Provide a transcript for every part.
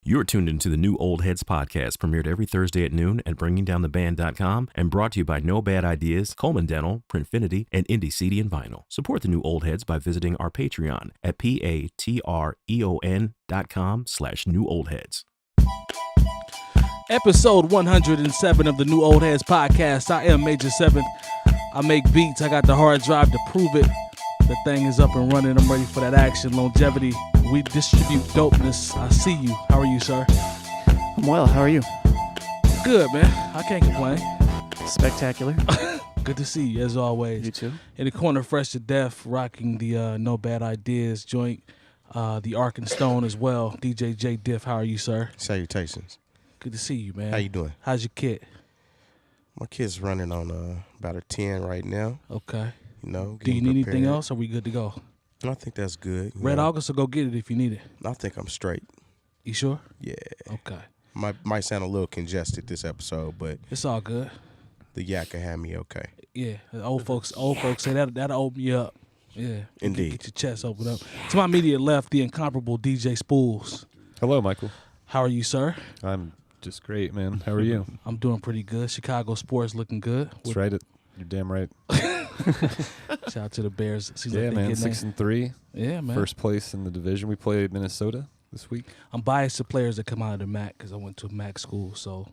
You're tuned into the New Old Heads podcast, premiered every Thursday at noon at BringingDownTheBand.com and brought to you by No Bad Ideas, Coleman Dental, Printfinity, and Indie CD and Vinyl. Support the New Old Heads by visiting our Patreon at patreon.com/newoldheads. Episode 107 of the New Old Heads podcast. I am Major 7th. I make beats. I got the hard drive to prove it. The thing is up and running. I'm ready for that action. Lonegevity. We distribute dopeness. I see you. How are you, sir? I'm well. How are you? Good, man. I can't complain. Spectacular. Good to see you, as always. You too. In the corner, fresh to death, rocking the No Bad Ideas joint, the Ark and Stone as well. DJ Jay Diff. How are you, sir? Salutations. Good to see you, man. How you doing? How's your kid? My kid's running on about a 10 right now. Okay. You know, Do you need anything else? Or are we good to go? I think that's good. Red August will go get it if you need it. I think I'm straight. You sure? Yeah. Okay. Might sound a little congested this episode, but It's all good. the yak can have me okay. Yeah. The old folks say that'll open you up. Yeah. Indeed. Get your chest opened up. To my immediate left, the incomparable DJ Spoolz. Hello, Michael. How are you, sir? I'm just great, man. How are you? I'm doing pretty good. Chicago sports looking good. That's right. You're damn right. Shout out to the Bears. Seems Yeah, like man. they're 6-3. Yeah, man. First place in the division. We played Minnesota this week. I'm biased to players that come out of the MAC because I went to a MAC school, so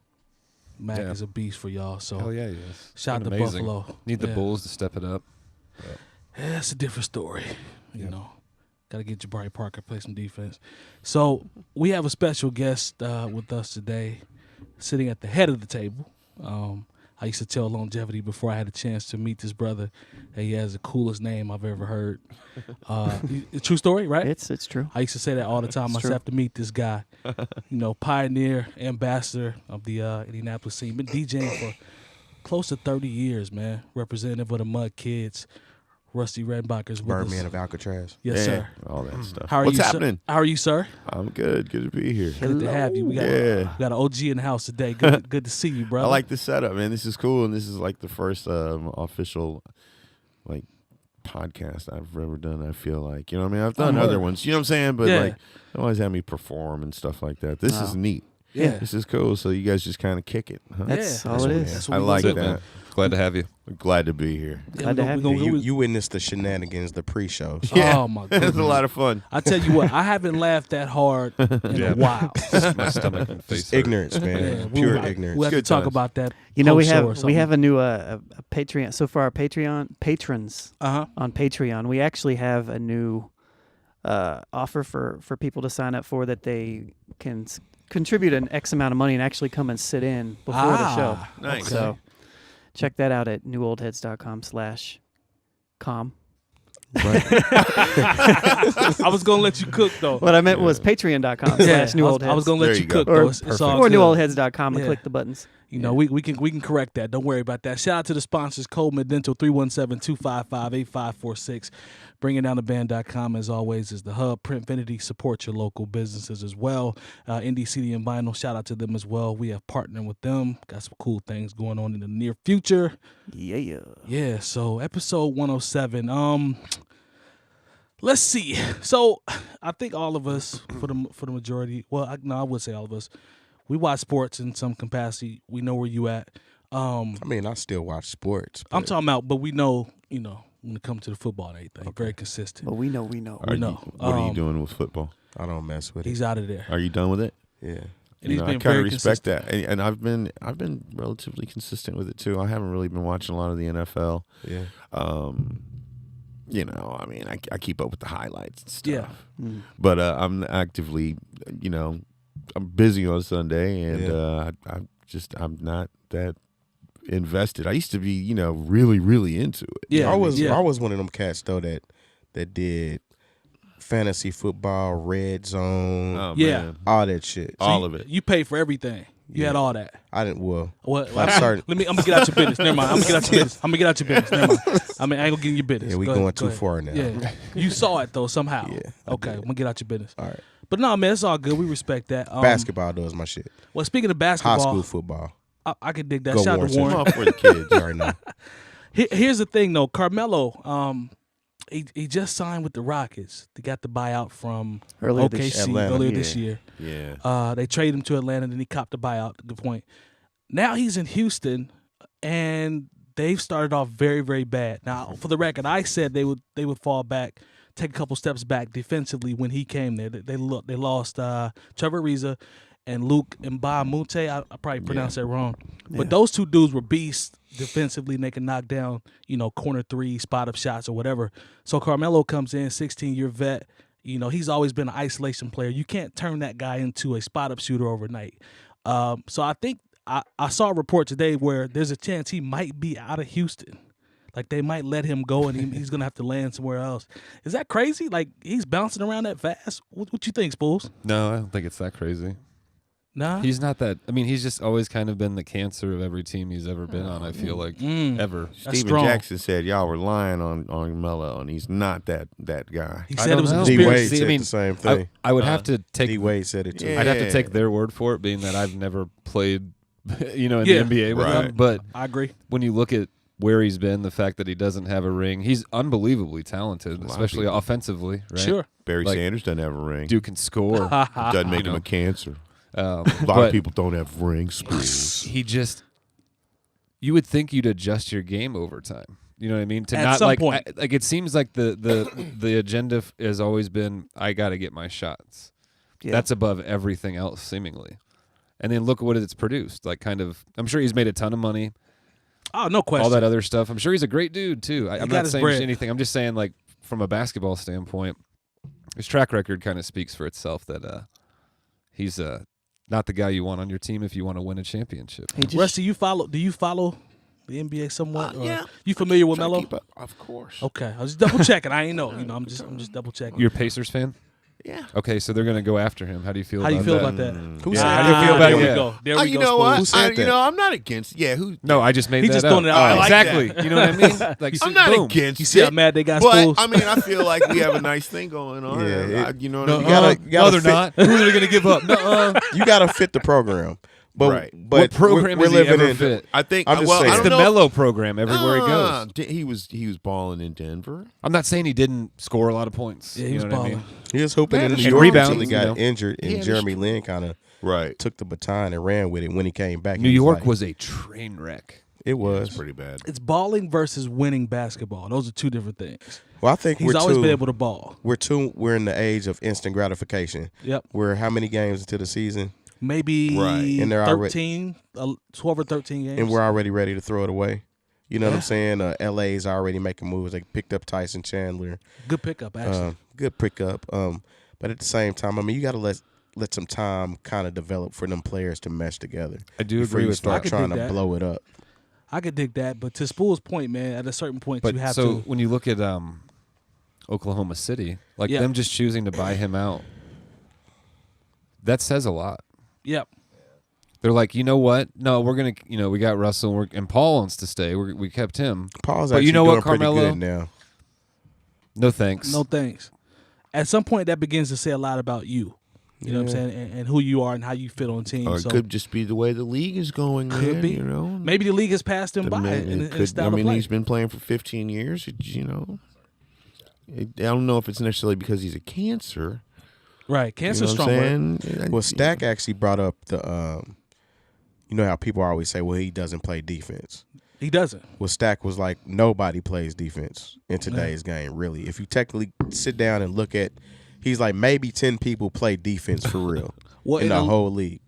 MAC Yeah. is a beast for y'all. So Hell yeah, yes. shout out to Amazing. Buffalo. Need the Yeah. Bulls to step it up. Yeah, it's a different story. You know, got to get Jabari Parker play some defense. So we have a special guest with us today, sitting at the head of the table. I used to tell Lonegevity before I had a chance to meet this brother that he has the coolest name I've ever heard. True story, right? It's true. I used to say that all the time. I true. have to meet this guy. You know, pioneer, ambassador of the Indianapolis scene. Been DJing for close to 30 years, man. Representative of the Mudkids. Rusty Redenbacher's with us. Birdman of Alcatraz. Yes, sir. All that stuff. How are What's you, happening? Sir? How are you, sir? I'm good. Good to be here. Good to have you. We got an OG in the house today. Good to see you, brother. I like this setup, man. This is cool, and this is like the first official like podcast I've ever done. I feel like, you know what I mean? I've done other ones, you know what I'm saying? But like, they always have me perform and stuff like that. This is neat. Yeah. This is cool. So you guys just kind of kick it, huh? That's all that's it what- is. that's what I we like gonna that. do. Man. Glad to have you. I'm glad to be here. Yeah, Glad to have You witnessed the shenanigans, the pre-show. So. Yeah. Oh my goodness. It's a lot of fun. I tell you what, I haven't laughed that hard in a while. My stomach and face Just hurt. ignorance, man. Yeah, Pure we'll ignorance. have to Good talk times. about that. You know, we post-show or have something. a new a Patreon. So for our Patreon patrons Uh-huh. on Patreon, we actually have a new offer for people to sign up for that they can contribute an X amount of money and actually come and sit in before the show. Nice. So check that out at newoldheads.com/com. I was gonna let you cook though. What I meant was patreon.com/newoldheads. I was gonna There let you you go. cook Or though. It's all or good. newoldheads.com and Yeah. click the buttons. You know, we can correct that. Don't worry about that. Shout out to the sponsors, Coleman Dental, 317-255-8546. BringingDownTheBand.com, as always, is the hub. Printfinity, support your local businesses as well. Indie CD and Vinyl, shout out to them as well. We have partnered with them. Got some cool things going on in the near future. Yeah. Yeah, so episode 107. Let's see. So I think all of us, for the majority, well, I would say all of us, we watch sports in some capacity. We know where you at. I mean, I still watch sports. I'm but talking about, but we know, when it comes to the football and everything, very consistent. But we know. We know. What are you doing with football? I don't mess with it. He's out of there. Are you done with it? Yeah. And he's I been kind very of respect consistent. that, and I've been relatively consistent with it too. I haven't really been watching a lot of the NFL. Yeah. I mean, I keep up with the highlights and stuff. Yeah. But I'm actively, I'm busy on Sunday, and I'm not that invested. I used to be, really, really into it. Yeah, I was one of them cats though that did fantasy football, red zone, Oh, Yeah. man. all that shit. All of it. You paid for everything. You had all that. I didn't. Well, What? I'm sorry. I'm gonna get out your business. Never mind. I'm gonna get out your business. Never mind. I mean, I ain't gonna get in your business. Yeah, we Go going ahead, too go ahead. far now. Yeah. You saw it though somehow. Yeah, I Okay. did. I'm gonna get out your business. all right. But no, man, it's all good. We respect that. Basketball though is my shit. Well, speaking of High basketball, school football. I can dig that. Go Shout out Warren to Warren. Come on for the kids. You already know. Here's the thing, though. Carmello, he just signed with the Rockets. They got the buyout from Earlier OKC this Atlanta. earlier this year. Yeah. They traded him to Atlanta, and then he copped the buyout. Good point. Now he's in Houston, and they've started off very, very bad. Now, for the record, I said they would fall back, take a couple steps back defensively when he came there. They lost 𝗀𝗲𝗄 𝗢𝗲 and 𝗏𝗏 I probably pronounced that wrong. But those two dudes were beasts defensively, and they can knock down, corner three, spot-up shots or whatever. So Carmello comes in, 16-year vet. He's always been an isolation player. You can't turn that guy into a spot-up shooter overnight. So I think I saw a report today where there's a chance he might be out of Houston. Like, they might let him go, and he's going to have to land somewhere else. Is that crazy? Like, he's bouncing around that fast? What you think, Spoolz? No, I don't think it's that crazy. Nah? He's not that. I mean, he's just always kind of been the cancer of every team he's ever been on, I feel like. Ever. That's Steven strong. Jackson said y'all were lying on Melo, and he's not that guy. He I said it don't was a know. D conspiracy. Wade See, I said mean, the same thing. I would have to take. D Wade said it too. Yeah. I'd have to take their word for it, being that I've never played, in the Yeah. NBA with Right. him. But I agree. when you look at where he's been, the fact that he doesn't have a ring, he's unbelievably talented, lot of especially people. offensively. Right? Sure. Barry Like, Sanders doesn't have a ring. Dude can score. Doesn't make him know. a cancer. A lot but of people don't have rings. Spoolz. he just, you would think you'd adjust your game over time. You know what I mean? To At not some like, point. like it seems like the agenda has always been, I got to get my shots. Yeah. That's above everything else, seemingly. And then look at what it's produced. Like, kind of, I'm sure he's made a ton of money. Oh, no question. All that other stuff. I'm sure he's a great dude too. I'm got not his saying bread. anything. I'm just saying, like, from a basketball standpoint, his track record kind of speaks for itself. That he's not the guy you want on your team if you want to win a championship. He just, Rusty, do you follow the NBA somewhat? Or Yeah. You familiar with Try to Melo? keep up. Of course. Okay. I was just double checking. I ain't know. I'm just double checking. You're a Pacers fan? Yeah. Okay, so they're gonna go after him. How do you feel? How about you feel that? about that? Who Yeah, said how do you that? feel about there it? we go. There we you go. know Spoolz. what? Who said that? I'm not against. Yeah. Who? No, I just made He that just up. throwing it out. I like exactly. that. You know what I mean? Like, I'm not boom. against. You see how it, mad they got but Spoolz? I mean, I feel like we have a nice thing going on. Yeah, you know what No, I mean? You gotta they're fit- not. Who are they gonna give up? No, You got to fit the program. But Right. but what program we're has he living ever in fit? I think. I'm just well, saying. I It's don't the know. Melo program everywhere he goes. He was balling in Denver. I'm not saying he didn't score a lot of points. Yeah, he you was know what I mean? balling. He was hooping in And New York rebounds, until he got you know. injured, and Yeah, Jeremy Lin kind of Right. took the baton and ran with it when he came back. New He York like- was a train wreck. It was. It's pretty bad. It's balling versus winning basketball. Those are two different things. Well, I think He's we're always too. been able to ball. We're in the age of instant gratification. Yep. We're how many games into the season, Maybe Right. And they're 13, 12 or 13 games. and we're already ready to throw it away. You know what I'm saying? LA's already making moves. They picked up Tyson Chandler. Good pickup, actually. Good pickup. But at the same time, I mean, you got to let some time kind of develop for them players to mesh together. I do before agree you with start I could trying dig to that. blow it up. I could dig that. But to Spool's point, man, at a certain point, But you have so to. when you look at Oklahoma City, like Yeah. them just choosing to buy him out, that says a lot. Yep. They're like, you know what? No, we're gonna, we got Russell, and Paul wants to stay. We kept him. Paul's But actually you know doing what, pretty Carmello? good now. No thanks. No thanks. At some point, that begins to say a lot about you. You know what I'm saying? And who you are and how you fit on teams. Or it So could just be the way the league is going. Could man, be. You know, maybe the league has passed him The by man- in it a could- style I mean, of play. he's been playing for 15 years. I don't know if it's necessarily because he's a cancer. Right. Cancer's You know strong what word. I'm saying? Well, Stack actually brought up the, you know how people always say, well, he doesn't play defense. He doesn't. Well, Stack was like, nobody plays defense in today's game, really. If you technically sit down and look at, he's like, maybe 10 people play defense for real Well, in the whole league.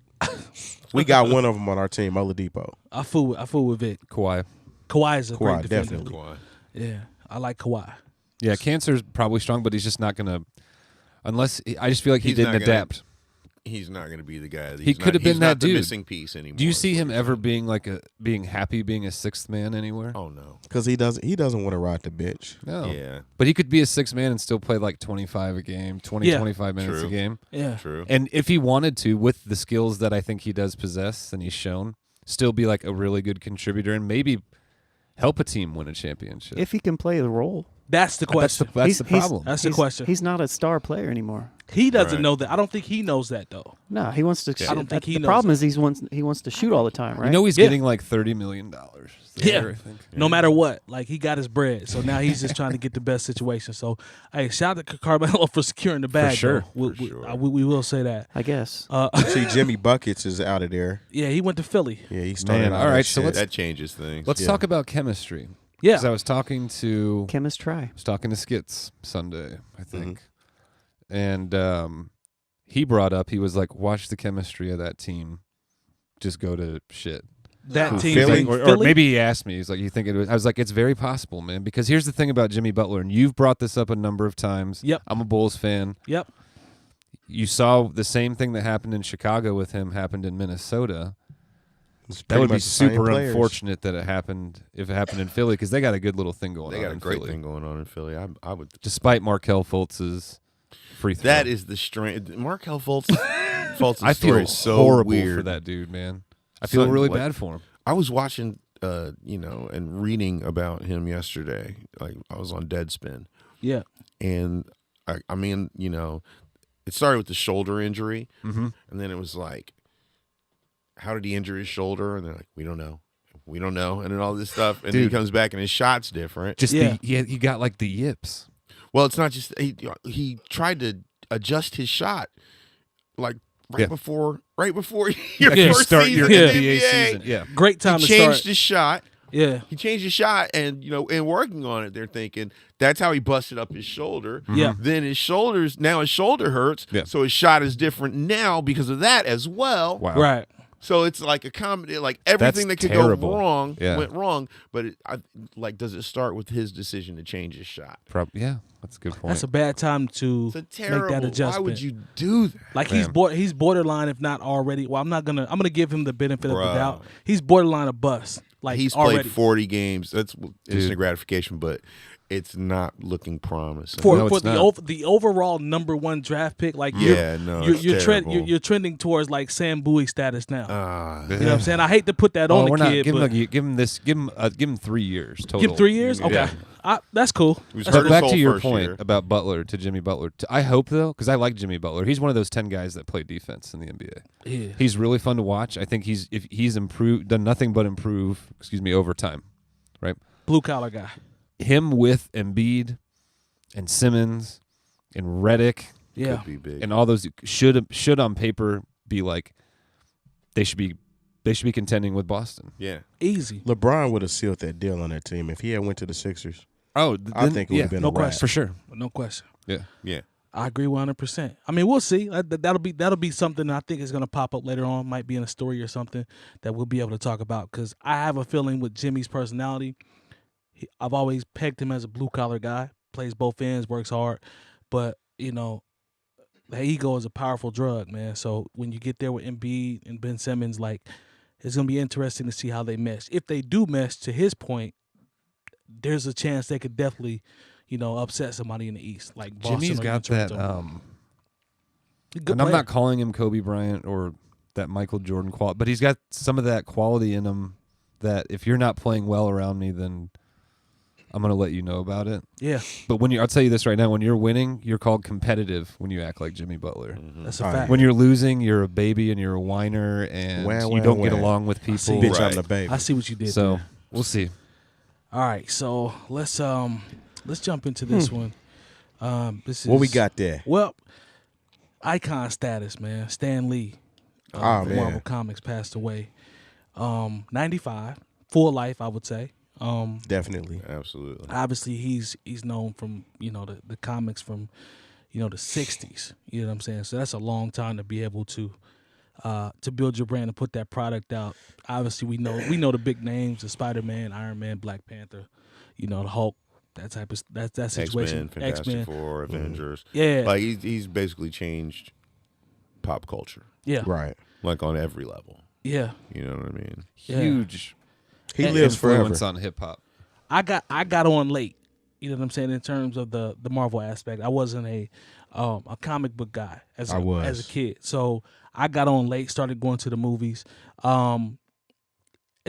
We got one of them on our team, Oladipo. I fool with Vic. Kawhi. Kawhi is a Kawhi, great defender. definitely. Yeah, I like Kawhi. Yeah, cancer's probably strong, but he's just not gonna. Unless I just feel like he He's didn't not gonna- have He's not going to be the guy. He could have been he's that not the dude. missing piece anymore. Do you see him ever being being happy being a sixth man anywhere? Oh no. Because he doesn't want to ride the bench. No. Yeah. But he could be a sixth man and still play like 25 a game, 20, Yeah. 25 minutes True. a game. Yeah. True. And if he wanted to, with the skills that I think he does possess and he's shown, still be like a really good contributor and maybe help a team win a championship. if he can play the role. That's the question. That's the problem. That's the question. He's not a star player anymore. He doesn't know that. I don't think he knows that though. No, he wants to. I don't think he the knows problem that. is he wants to shoot all the time, right? You know he's getting like $30 million. Yeah. I think. No matter what, like he got his bread, so now he's just trying to get the best situation. So, hey, shout out to Carmello for securing the bag. sure. Though. We will say that. I guess. See, Jimmy Buckets is out of there. Yeah, he went to Philly. Yeah, he started. Man, all all right, that so shit. That changes things. Let's talk about chemistry. Yeah, Because I was talking to 𝐀𝐿. Sunday, I think, and he brought up, he was like, watch the chemistry of that team just go to shit. that team, Philly? Or maybe he asked me, he's like, you think it was? I was like, it's very possible, man, because here's the thing about Jimmy Butler, and you've brought this up a number of times. Yep. I'm a Bulls fan. Yep. You saw the same thing that happened in Chicago with him happened in Minnesota. It's That pretty would be much the same super players. unfortunate that it happened if it happened in Philly, because they got a good little thing going on. They got a in great Philly. thing going on in Philly. I would. Despite Markelle Fultz's free throw. That is the strength. Markelle Fultz's I story feel is so horrible weird for that dude, man. I feel Son, really like- bad for him. I was watching, and reading about him yesterday. Like I was on Deadspin, Yeah. and I mean, it started with the shoulder injury, Mm-hmm. and then it was like, how did he injure his shoulder? And they're like, we don't know, and then all this stuff, and then he Dude. comes back and his shot's different. Just Yeah. he got like the yips. Well, it's not just he tried to adjust his shot, like Yeah. before your Yeah. first Start season your in the NBA NBA. season. Yeah. Great time He to start. changed his shot. Yeah. He changed his shot, and in working on it, they're thinking that's how he busted up his shoulder. Yeah. Then his shoulder hurts, Yeah. so his shot is different now because of that as well. Wow. Right. So it's like a comedy, like everything That's that could terrible. go wrong Yeah. went wrong. But does it start with his decision to change his shot? Yeah, that's a good point. That's a bad time to It's a make terrible. that adjustment. Why would you do that? Like Man. he's borderline, if not already. Well, I'm gonna give him the benefit of the Bruh. doubt. He's borderline a bust. Like He's already. played 40 games. That's instant Dude. gratification, but it's not looking promising. for No, for it's the not. the overall number one draft pick. Like Yeah, no, it's you're terrible. you're trending towards like Sam Bowie status now. Ah, you know what I'm saying? I hate to put that on we're the not kid, give but him give him 3 years total. give him 3 years. Okay, Yeah. that's cool. He was That's hurt But his back whole to your first point year. about Butler to Jimmy Butler. I hope though, because I like Jimmy Butler. He's one of those 10 guys that play defense in the NBA. Yeah. He's really fun to watch. I think if he's improved, done nothing but improve. Over time, right? Blue collar guy. Him with Embiid and Simmons and Redick Yeah. Could be big. and all those should on paper be like they should be contending with Boston. Yeah. Easy. LeBron would have sealed that deal on that team if he had went to the Sixers. Oh, I think it would have been no a wrap. question. for sure. No question. Yeah. Yeah. I agree 100%. I mean, we'll see. That'll be something I think is going to pop up later on. Might be in a story or something that we'll be able to talk about. Because I have a feeling with Jimmy's personality, I've always pegged him as a blue collar guy. Plays both ends, works hard, but the ego is a powerful drug, man. So when you get there with Embiid and Ben Simmons, like it's gonna be interesting to see how they mesh. If they do mesh, to his point, there's a chance they could definitely, upset somebody in the East, like Boston. Jimmy's or got Toronto. that. Good And I'm player. not calling him Kobe Bryant or that Michael Jordan quality, but he's got some of that quality in him that if you're not playing well around me, then I'm going to let you know about it. Yeah, But I'll tell you this right now, when you're winning, you're called competitive when you act like Jimmy Butler. that's a All right. fact. When you're losing, you're a baby and you're a whiner and Wah, you wah, don't get wah. along with see. people. Bitch, Right. I'm the baby. I see what you did. So there. we'll see. All right, so let's jump into this one. This is What we got there? Well, icon status, man. Stan Lee, Oh, from man. Marvel Comics, passed away. 95, full life, I would say. Definitely. Absolutely. Obviously, he's known from the comics from the 60s. You know what I'm saying? So that's a long time to be able to build your brand and put that product out. Obviously, we know the big names: the Spider-Man, Iron Man, Black Panther, the Hulk, that type of that situation. X-Men, Fantastic Four, Avengers. Yeah, Like he's basically changed pop culture, yeah, Right. like on every level. yeah. You know what I mean? Yeah. Huge He lives forever. influence on hip hop. I got on late. You know what I'm saying, in terms of the Marvel aspect. I wasn't a comic book guy as a kid. So I got on late, started going to the movies. And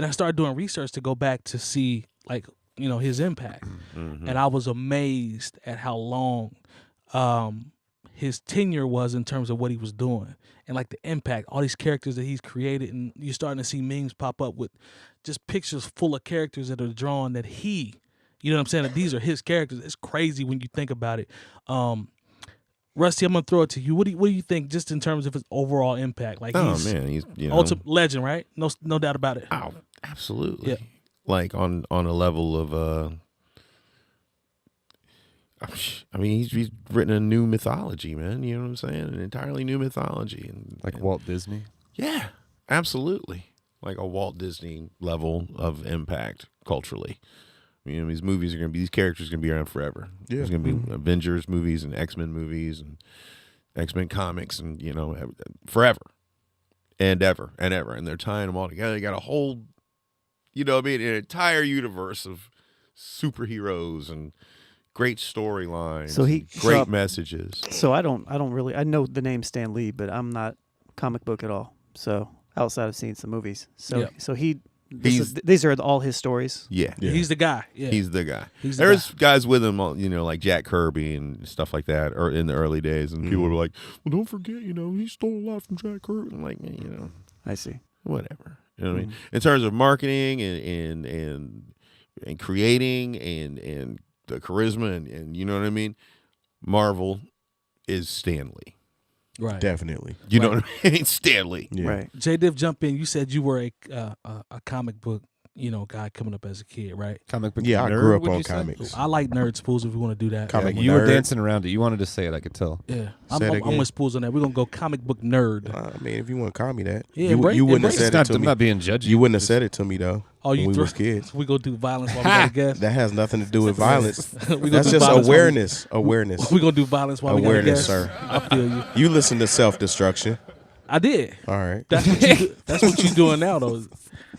I started doing research to go back to see like his impact. Mm-hmm. And I was amazed at how long his tenure was in terms of what he was doing and like the impact, all these characters that he's created, and you're starting to see memes pop up with just pictures full of characters that are drawn that he, you know what I'm saying, that these are his characters. It's crazy when you think about it. Rusty, I'm gonna throw it to you. What do you think, just in terms of his overall impact? Like, he's ultimate legend, right? No doubt about it. Oh, absolutely. Yeah. Like on a level of I mean, he's written a new mythology, man. You know what I'm saying? An entirely new mythology, and Walt Disney. Yeah, absolutely. Like a Walt Disney level of impact culturally. These movies are these characters are gonna be around forever. Yeah. There's gonna be Avengers movies and X-Men movies and X-Men comics and forever and ever and ever. And they're tying them all together. They got a whole, an entire universe of superheroes and great storylines, great messages. So I don't really, I know the name Stan Lee, but I'm not comic book at all. So outside of seeing some movies, these are all his stories. Yeah. He's the guy. Yeah, he's the guy. There's guys with him, like Jack Kirby and stuff like that, or in the early days, and people were like, "Well, don't forget, he stole a lot from Jack Kirby." I'm like, I see. Whatever. You know what I mean? In terms of marketing and creating and the charisma and you know what I mean, Marvel is Stan Lee. Right. Definitely. You know what I mean? Stan Lee. Yeah. Right. Jay Diff, jump in. You said you were a comic book, guy coming up as a kid, right? Comic book Yeah, nerd, I grew up would on you say? comics. I like nerd Spoolz if we want to do that. Comic You were nerd. dancing around it. You wanted to say it, I could tell. Yeah. Say it I'm with Spoolz on that. We're going to go comic book nerd. I mean, if you want to call me that, Yeah, you wouldn't have embrace said it I'm to me. not being judgy. You wouldn't have said it to me though. Oh, you when we was kids. We go do violence while we got a guest. That has nothing to do with violence. We gonna That's do just violence awareness. Awareness. We gonna do violence while we got a Awareness, guest. sir. I feel you. You listen to self-destruction. I did. All right. That's what you. That's what you doing now, though.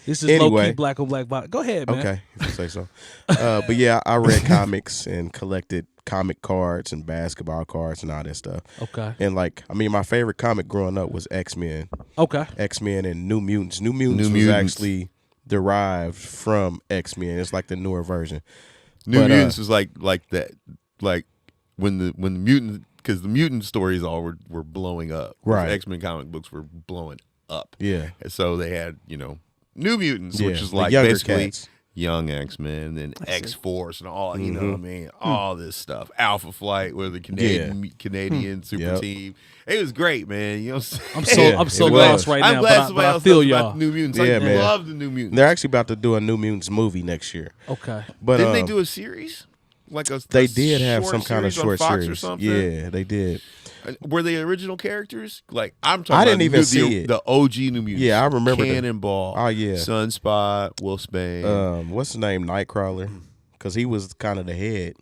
This is low Anyway. key black on black violence. Go ahead, man. Okay, if you say so. But yeah, I read comics and collected comic cards and basketball cards and all that stuff. Okay. And my favorite comic growing up was X-Men. Okay. X-Men and New Mutants. New Mutants was actually derived from X-Men. It's like the newer version. New Mutants was like that, like when the mutant, because the mutant stories all were blowing up. Right. The X-Men comic books were blowing up. Yeah. And so they had, New Mutants, which is the like younger basically cats. young X-Men and X-Force and all, you know what I mean? All this stuff. Alpha Flight with the Canadian super team. It was great, man. You know what I'm saying? I'm so it lost was. right I'm now, glad but somebody I else feel knows about y'all. the New Mutants. Yeah, I man. love the New Mutants. They're actually about to do a New Mutants movie next year. Okay. But Didn't they do a series? They did have some kind of short short Fox series. or something? Yeah, they did. Were they original characters? Like I'm talking. I didn't about even the, see it. The OG New Mutants. Yeah, I remember Cannonball. Oh yeah. Sunspot, Wolfsbane. What's the name? Nightcrawler, because he was kind of the head.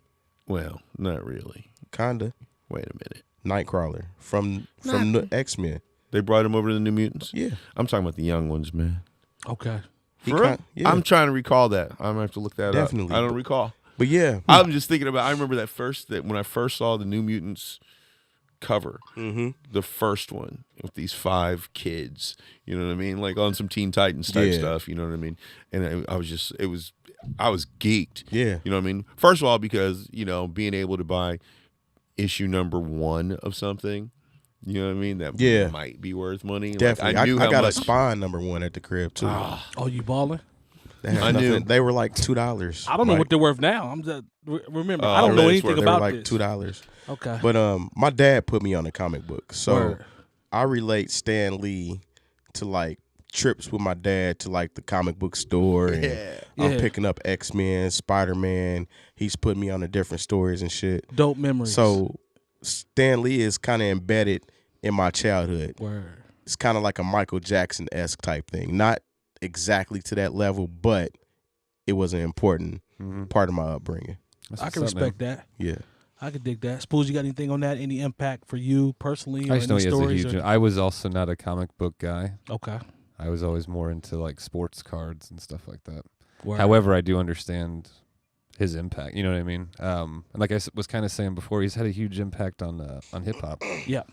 Well, not really. Kinda. Wait a minute. Nightcrawler from the X-Men. They brought him over to the New Mutants. Yeah. I'm talking about the young ones, man. Okay. For real? I'm trying to recall that. I'm gonna have to look that Definitely. up. I don't recall. But yeah, I'm just thinking about. I remember that when I first saw the New Mutants cover, the first one with these 5 kids. You know what I mean? Like on some Teen Titans type stuff. You know what I mean? And I was geeked. Yeah. You know what I mean? First of all, because being able to buy issue number 1 of something. You know what I mean? That might be worth money. Definitely. Like, I got a Spawn number 1 at the crib too. Oh, you balling? I knew. They were like $2. I don't know what they're worth now. I'm just remember. Oh, I don't know really? anything They about were like this. $2. Okay. But my dad put me on a comic book, so Word. I relate Stan Lee to like trips with my dad to like the comic book store, and I'm picking up X-Men, Spider-Man. He's put me on the different stories and shit. Dope memories. So Stan Lee is kind of embedded in my childhood. Word. It's kind of like a Michael Jackson-esque type thing. Not exactly to that level, but it was an important part of my upbringing. I can respect that. Yeah. I could dig that. Suppose you got anything on that? Any impact for you personally? I just know any he has a stories huge. or- I was also not a comic book guy. Okay. I was always more into like sports cards and stuff like that. Word. However, I do understand his impact. You know what I mean? And like I was kind of saying before, he's had a huge impact on hip hop. Yeah.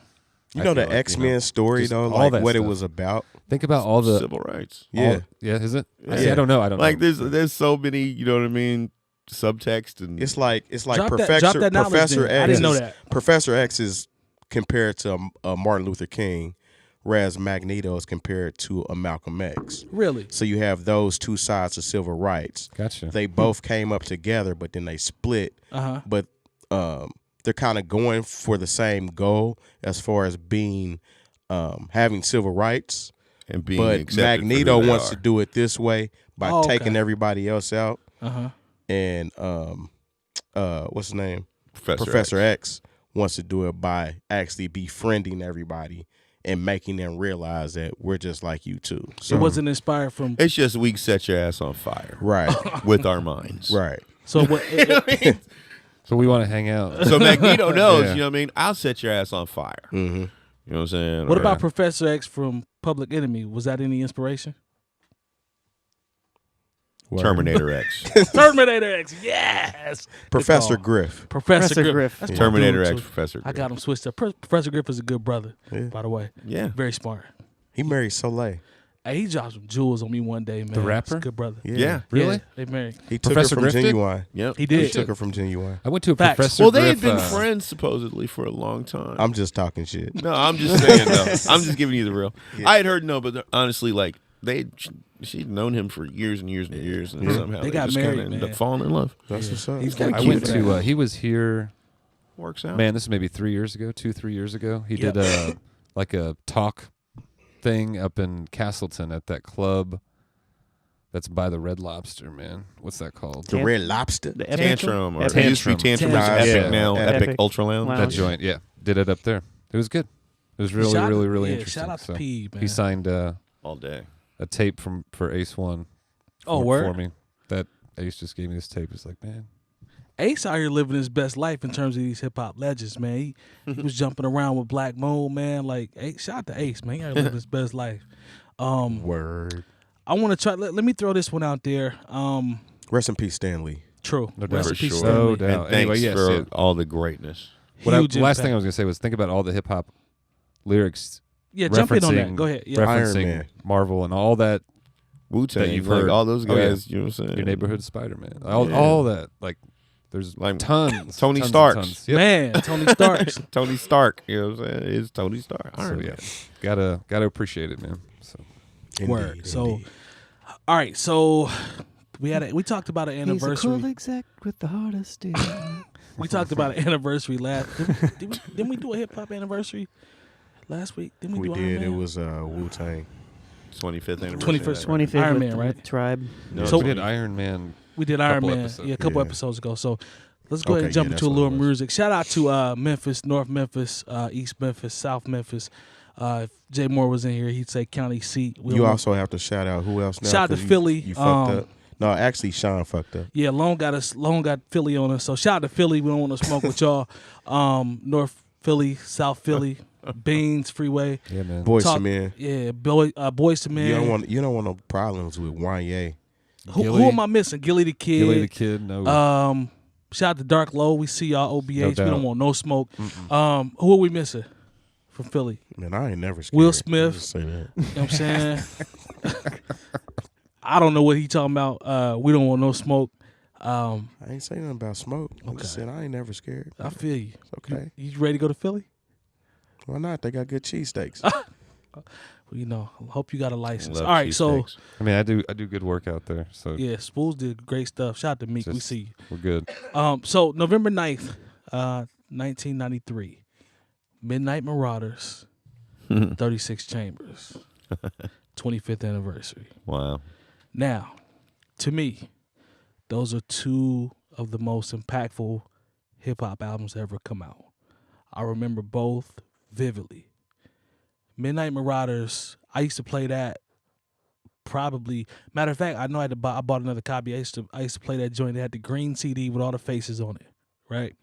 You I know feel the like, X-Men story just though, all like that what it stuff. was about. Think about all the civil rights. Yeah. yeah. Is it? Yeah. See, I don't know. I don't Like know. there's so many. You know what I mean? subtext and It's like Drop Professor that knowledge Professor then. I X. didn't know is- that. Professor X is compared to Martin Luther King, whereas Magneto is compared to a Malcolm X. Really? So you have those two sides of civil rights. Gotcha. They both came up together, but then they split. But they're kind of going for the same goal as far as being having civil rights. and being But accepted Magneto for who they wants are. to do it this way by Oh, okay. taking everybody else out. Uh-huh. And what's his name? Professor X wants to do it by actually befriending everybody and making them realize that we're just like you too. So It wasn't inspired from. It's just we set your ass on fire right, with our minds. right. So what? So we want to hang out. So Magneto knows, Yeah. you know what I mean? I'll set your ass on fire. Mm-hmm. You know what I'm saying? What Or- about Professor X from Public Enemy? Was that any inspiration? Terminator X? Terminator X. Yes. Professor Good call. Griff. Professor Griff. Griff. That's my Terminator dude, X, too. Professor I Griff. got him switched up. Professor Griff is a good brother, Yeah. by the way. Yeah. Very smart. He married Soleil. Hey, he dropped some jewels on me one day, man. rapper? He's a good brother. Yeah. Really? Yeah, they married. He took Professor her from Griff did? Genuine. Yep. He He did. took her from Genuine. I went to a Facts. Professor Well, they had Griff, been friends supposedly for a long time. I'm just talking shit. No, I'm just saying. No, I'm just giving you the real. I had heard but honestly, like she'd known him for years and years and years, and somehow They got just married, kinda ended man. up falling in love. That's what's up. He's got I cute went for to. that. He was here. Works out. Man, this is maybe 3 years ago, 3 years ago. He Yep. did a talk thing up in Castleton at that club that's by the Red Lobster, man. What's that called? The Red Lobster. The Epic- Tantrum or Epic- it used to be Tantrum. It's Tantrum. Epic Yeah. now. Epic Epic Ultra Lounge. Lounge. That joint, yeah. Did it up there. It was good. It was really, Shout- really, really yeah, interesting. Shout out to So P, man. he signed All day. a tape for Ace One. Oh, for word? me. That Ace just gave me this tape. It's like, man, Ace out here living his best life in terms of these hip hop legends, man. He was jumping around with Black Moon, man. Like, shout out to Ace, man. He out here living his best life. Word. I want to try. Let me throw this one out there. Rest in peace, Stan Lee. True. No Rest doubt. in peace, For Stan sure. Lee. No doubt. And thanks Anyway, yes, for yeah. all the greatness. Huge last thing I impact. was gonna say was think about all the hip hop lyrics. Yeah, jump in on that. referencing- Go ahead. Yeah. Iron Referencing Man. Marvel and all that. Wu-Tang, that you've like heard. all those Oh, yeah. guys. You know what I'm saying? Your neighborhood Spider-Man. All, Yeah. all that. Like, there's Like tons. Tony tons and Starks. tons. Yep. Man, Tony Starks. Tony Stark. You know what I'm saying? It's Tony Stark. So, Iron yeah, Man. gotta appreciate it, man. So Word. Indeed, So, indeed. all right. So we talked about an He's a anniversary. cool exec with the heart of steel. We talked about an anniversary last. Didn't we do a hip hop anniversary last week? Didn't we, we do Iron did. It Man? was Wu-Tang. 25th anniversary. 21st. 25th Iron with Man, the right? Tribe. No, So- we did Iron Man. We did Iron Couple Man, episodes. a couple Yeah. episodes ago. So let's go ahead Okay, and jump yeah, into a that's little what it was. music. Shout out to Memphis, North Memphis, East Memphis, South Memphis. If Jay Moore was in here, he'd say county seat. We You don't know. also have to shout out who else now? Shout out to 'cause Philly, You fucked up. No, actually, Sean fucked up. Yeah, Lone got Philly on us. So shout out to Philly. We don't want to smoke with y'all. North Philly, South Philly, Beans Freeway. Yeah, man. Boys Talk- to Men. Yeah, Boys to Men. You don't want no problems with Wanye. Who am I missing? Gilly the Kid. Gilly the Kid. No. Shout out to Dark Low. We see y'all OBH. No We don't doubt. want no smoke. Who are we missing from Philly? Man, I ain't never scared. Will Smith. Just say that. You know what I'm saying? I don't know what he talking about. We don't want no smoke. I ain't saying nothing about smoke. I Okay. just said I ain't never scared. I feel you. It's okay. You ready to go to Philly? Why not? They got good cheesesteaks. Well, you know, I hope you got a license. Love All right, so cheesesteaks. I mean, I do good work out there. So yeah, Spoolz did great stuff. Shout out to Meek. We Just- see you. we're good. So November 9th, 1993, Midnight Marauders, 36 Chambers, 25th anniversary. Wow. Now, to me, those are two of the most impactful hip hop albums to ever come out. I remember both vividly. Midnight Marauders, I used to play that probably. Matter of fact, I know I bought another copy. I used to play that joint. It had the green CD with all the faces on it, right?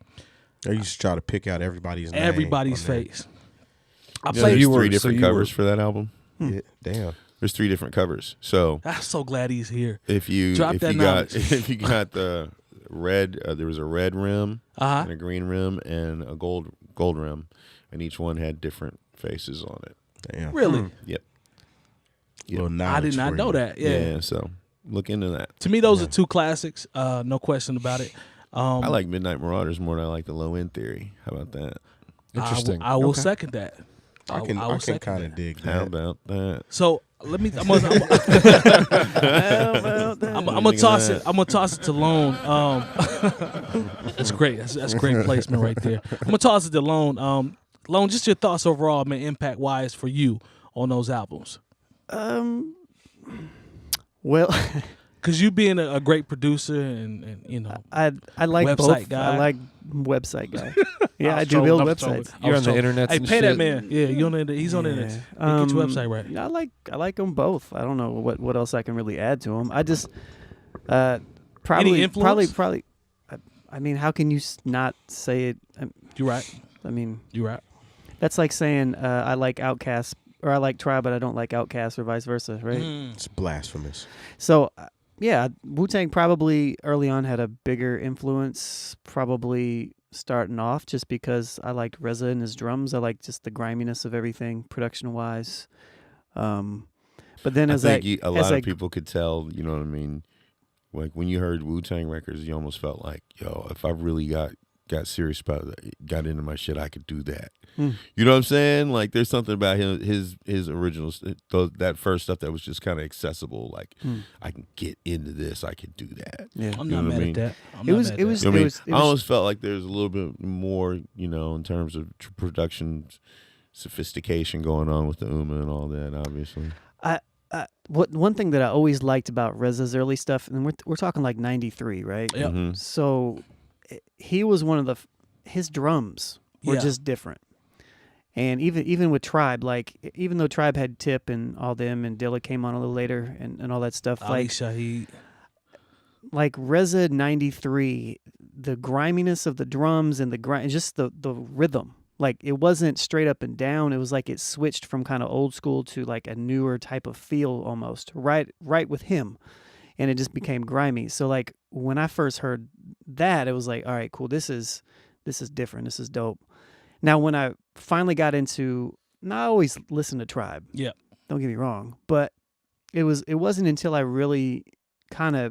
I used to try to pick out everybody's name Everybody's on there. face. I Yeah, played. there's you were- three so different you were- covers for that album. Yeah, damn. There's three different covers. So I'm so glad he's here. if you Drop if that you got knowledge. if you got the red, there was a red rim Uh-huh. and a green rim and a gold rim, and each one had different faces on it. Damn. Really? Yep. Little I knowledge did not for know you. that. Yeah. So look into that. To me, those are two classics. No question about it. I like Midnight Marauders more than I like the Low End Theory. How about that? Interesting. I will second that. I can kind of dig that. How about that? So let me. I'm gonna toss it. I'm gonna toss it to Lone. That's great. That's great placement right there. I'm gonna toss it to Lone. Lone, just your thoughts overall, man, impact wise for you on those albums. Well, because you being a great producer and you know, I like website both. guy. I like website guy. Yeah, I do trolling, build I'm websites. trolling. You're on the internet. Hey, and pay shit. that man. Yeah, you on the, he's on the internet. Get your website right. I like them both. I don't know what else I can really add to them. I just probably Any influence? probably. I mean, how can you not say it? You're right. I mean, You're right. that's like saying I like Outkast or I like Tribe, but I don't like Outkast, or vice versa, right? It's blasphemous. So, yeah, Wu-Tang probably early on had a bigger influence, probably starting off just because I liked RZA and his drums. I liked just the griminess of everything, production-wise. But then I as think a lot of people could tell, you know what I mean? Like when you heard Wu-Tang records, you almost felt like, yo, if I really got serious about it, got into my shit, I could do that. You know what I'm saying? Like there's something about him, his original, that first stuff that was just kind of accessible. Like I can get into this, I could do that. Yeah, I'm not mad at that. It was. You know what I mean? I almost felt like there's a little bit more, you know, in terms of production sophistication going on with the 𝗏𝗲 and all that. Obviously, one thing that I always liked about RZA's early stuff, and we're talking like '93, right? Yep. Mm-hmm. So he was one of his drums were just different. And even with Tribe, like even though Tribe had Tip and all them, and Dilla came on a little later and all that stuff, Ali like Shaheed. like RZA '93, the griminess of the drums and just the rhythm. Like it wasn't straight up and down. It was like it switched from kind of old school to like a newer type of feel almost. Right with him, and it just became grimy. So like when I first heard that, it was like, all right, cool. This is different. This is dope. Now, when I finally got into, I always listened to Tribe. Yeah. Don't get me wrong, but it wasn't until I really I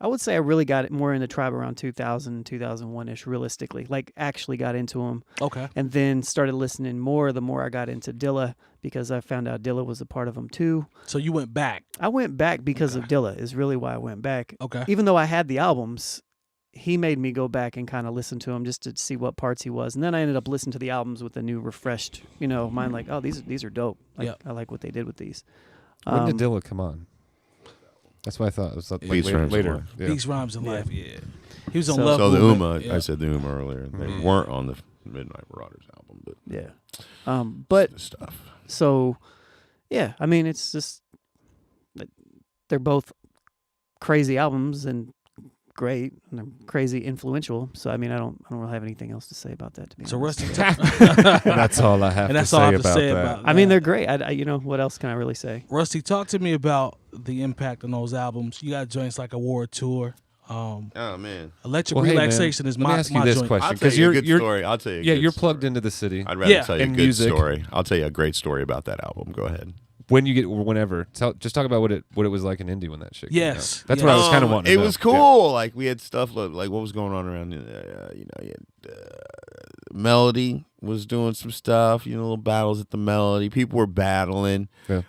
would say I really got more into Tribe around 2000, 2001-ish, realistically. Like, actually got into him. Okay. And then started listening more the more I got into Dilla, because I found out Dilla was a part of him, too. So you went back. I went back because of Dilla is really why I went back. Okay. Even though I had the albums, he made me go back and kind of listen to him just to see what parts he was. And then I ended up listening to the albums with a new, refreshed, mind, like, oh, these are dope. Like, I like what they did with these. When did Dilla come on? That's what I thought. It was like Beats, Rhymes, later. and Life. Yeah. Beats, Rhymes, and Life. Yeah. He was on So- Love So the Movement. 𝗏𝗲, I said the 𝗏𝗲 earlier. They weren't on the Midnight Marauders album, but yeah. But the stuff. so, yeah, I mean, it's just, they're both crazy albums and great, and they're crazy influential. So, I mean, I don't really have anything else to say about that, to be So honest. Rusty, And that's all I have and to that's all I say have to about say that. about I mean, that. they're great. What else can I really say? Rusty, talk to me about the impact on those albums. You got joints like Award Tour. Oh man, Electric Well, hey, man, Relaxation is let me my ask you this joint. question. I'll tell you a good story. I'll tell you. Yeah, you're plugged into the city. I'd rather Yeah. tell you a And good music. story. I'll tell you a great story about that album. Go ahead. Whenever, just talk about what it was like in Indy when that shit came Yes. out. That's what I was kind of wanting to It know. was cool. Like we had stuff like what was going on around. You had Melody was doing some stuff. Little battles at the Melody. People were battling. Yeah.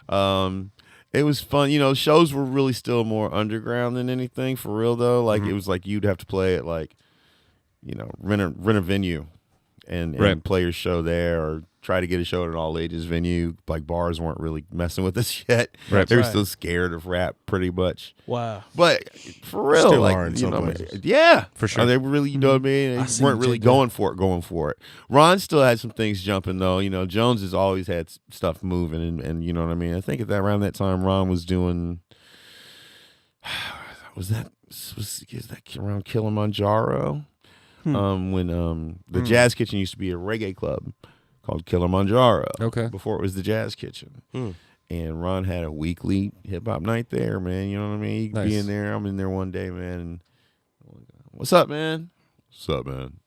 It was fun. Shows were really still more underground than anything, for real though. Like it was like you'd have to play at like, rent a venue and play your show there, or try to get a show at an all ages venue. Like bars weren't really messing with us yet. Right. They were Right. still scared of rap pretty much. Wow. But for real, Still like are in some places. yeah, For sure. They really, you know what I mean? I They see weren't what really you're going for it. Ron still had some things jumping though. Jones has always had stuff moving, and you know what I mean. I think around that time, Ron was doing. Was that around Kilimanjaro? When the Jazz Kitchen used to be a reggae club called Kilimanjaro. Okay. Before it was the Jazz Kitchen. And Ron had a weekly hip hop night there, man. You know what I mean? He'd be Nice. in there. I'm in there one day, man. And, what's up, man? What's up, man?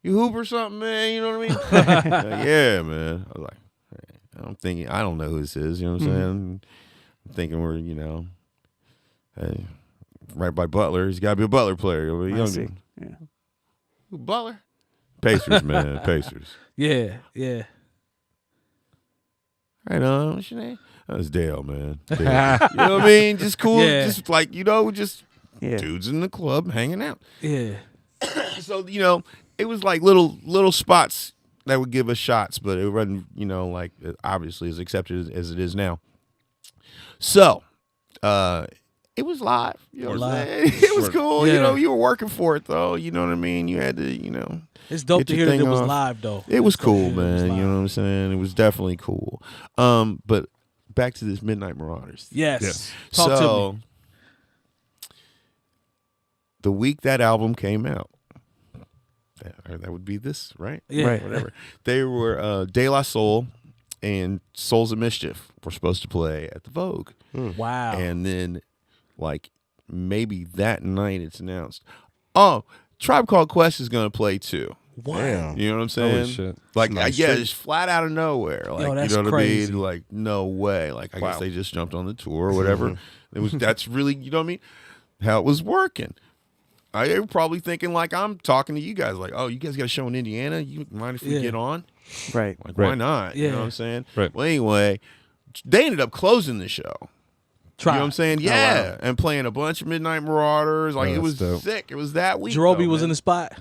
You hoop or something, man? You know what I mean? Like, yeah, man. I was like, I'm thinking, I don't know who this is. You know what I'm saying? I'm thinking we're, hey, right by Butler. He's got to be a Butler player. I see. Yeah. Who, Butler? Pacers, man. Pacers. Yeah. Right on. What's your name? That was Dale, man. Dale. You know what I mean? Just cool. Yeah. Just like, just dudes in the club hanging out. Yeah. So, it was like little spots that would give us shots, but it wasn't, like obviously as accepted as it is now. So, it was live. You know what I'm saying? It was cool. Yeah. You were working for it though. You know what I mean? You had to, It's dope get to your hear that thing it was off. live though. It was cool, It was man. live. You know what I'm saying? It was definitely cool. But back to this Midnight Marauders. Yes. Talk to me. The week that album came out, that would be this, right? Yeah. Right. Whatever. They were De La Soul and Souls of Mischief were supposed to play at the Vogue. Wow. And then, like, maybe that night it's announced, Tribe Called Quest is going to play too. Damn. You know what I'm saying? Holy shit. Like, Nice yeah, shit. just flat out of nowhere. Like, that's you know what crazy. I mean? Like, no way. Like, I guess Wow. they just jumped on the tour or whatever. That's really, you know what I mean? How it was working. They were probably thinking like I'm talking to you guys, like, oh, you guys got a show in Indiana? You mind if we get on? Right. Like, why Right. not? You know Yeah. what I'm saying? Right. Well, anyway, they ended up closing the show. Try. You know what I'm saying? Yeah. And playing a bunch of Midnight Marauders. Like, Oh, it was that's dope. sick. It was that week. Jerobi though, was man. in the spot.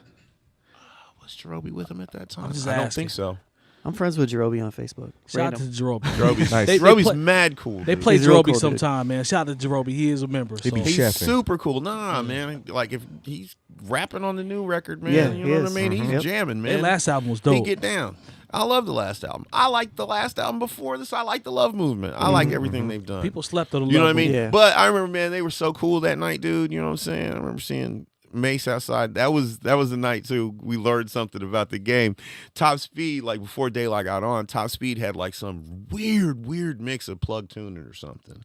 Was Jerobi with him at that time? just I don't asking. think so. I'm friends with Jerobi on Facebook. Shout out to Random. Jerobi. Jerobi's, Nice. Jerobi's play- mad cool. They dude. play He's real Jerobi cool, dude. sometime, man. Shout out to Jerobi. He is a member. He So. be He's chefing. super cool. Nah, man. Like, if he's rapping on the new record, man, Yeah, you he know what I is. mean? He's Yep. jamming, man. Their last album was He dope. get down. I love the last album. I like the last album before this. I like the Love Movement. I like everything they've done. People slept on the you know what I love mean? Yeah. But I remember, man, they were so cool that night, dude. You know what I'm saying? I remember seeing Mace outside. That was the night too. We learned something about the game. Top Speed, like before Daylight got on, Top Speed had like some weird mix of plug tuning or something.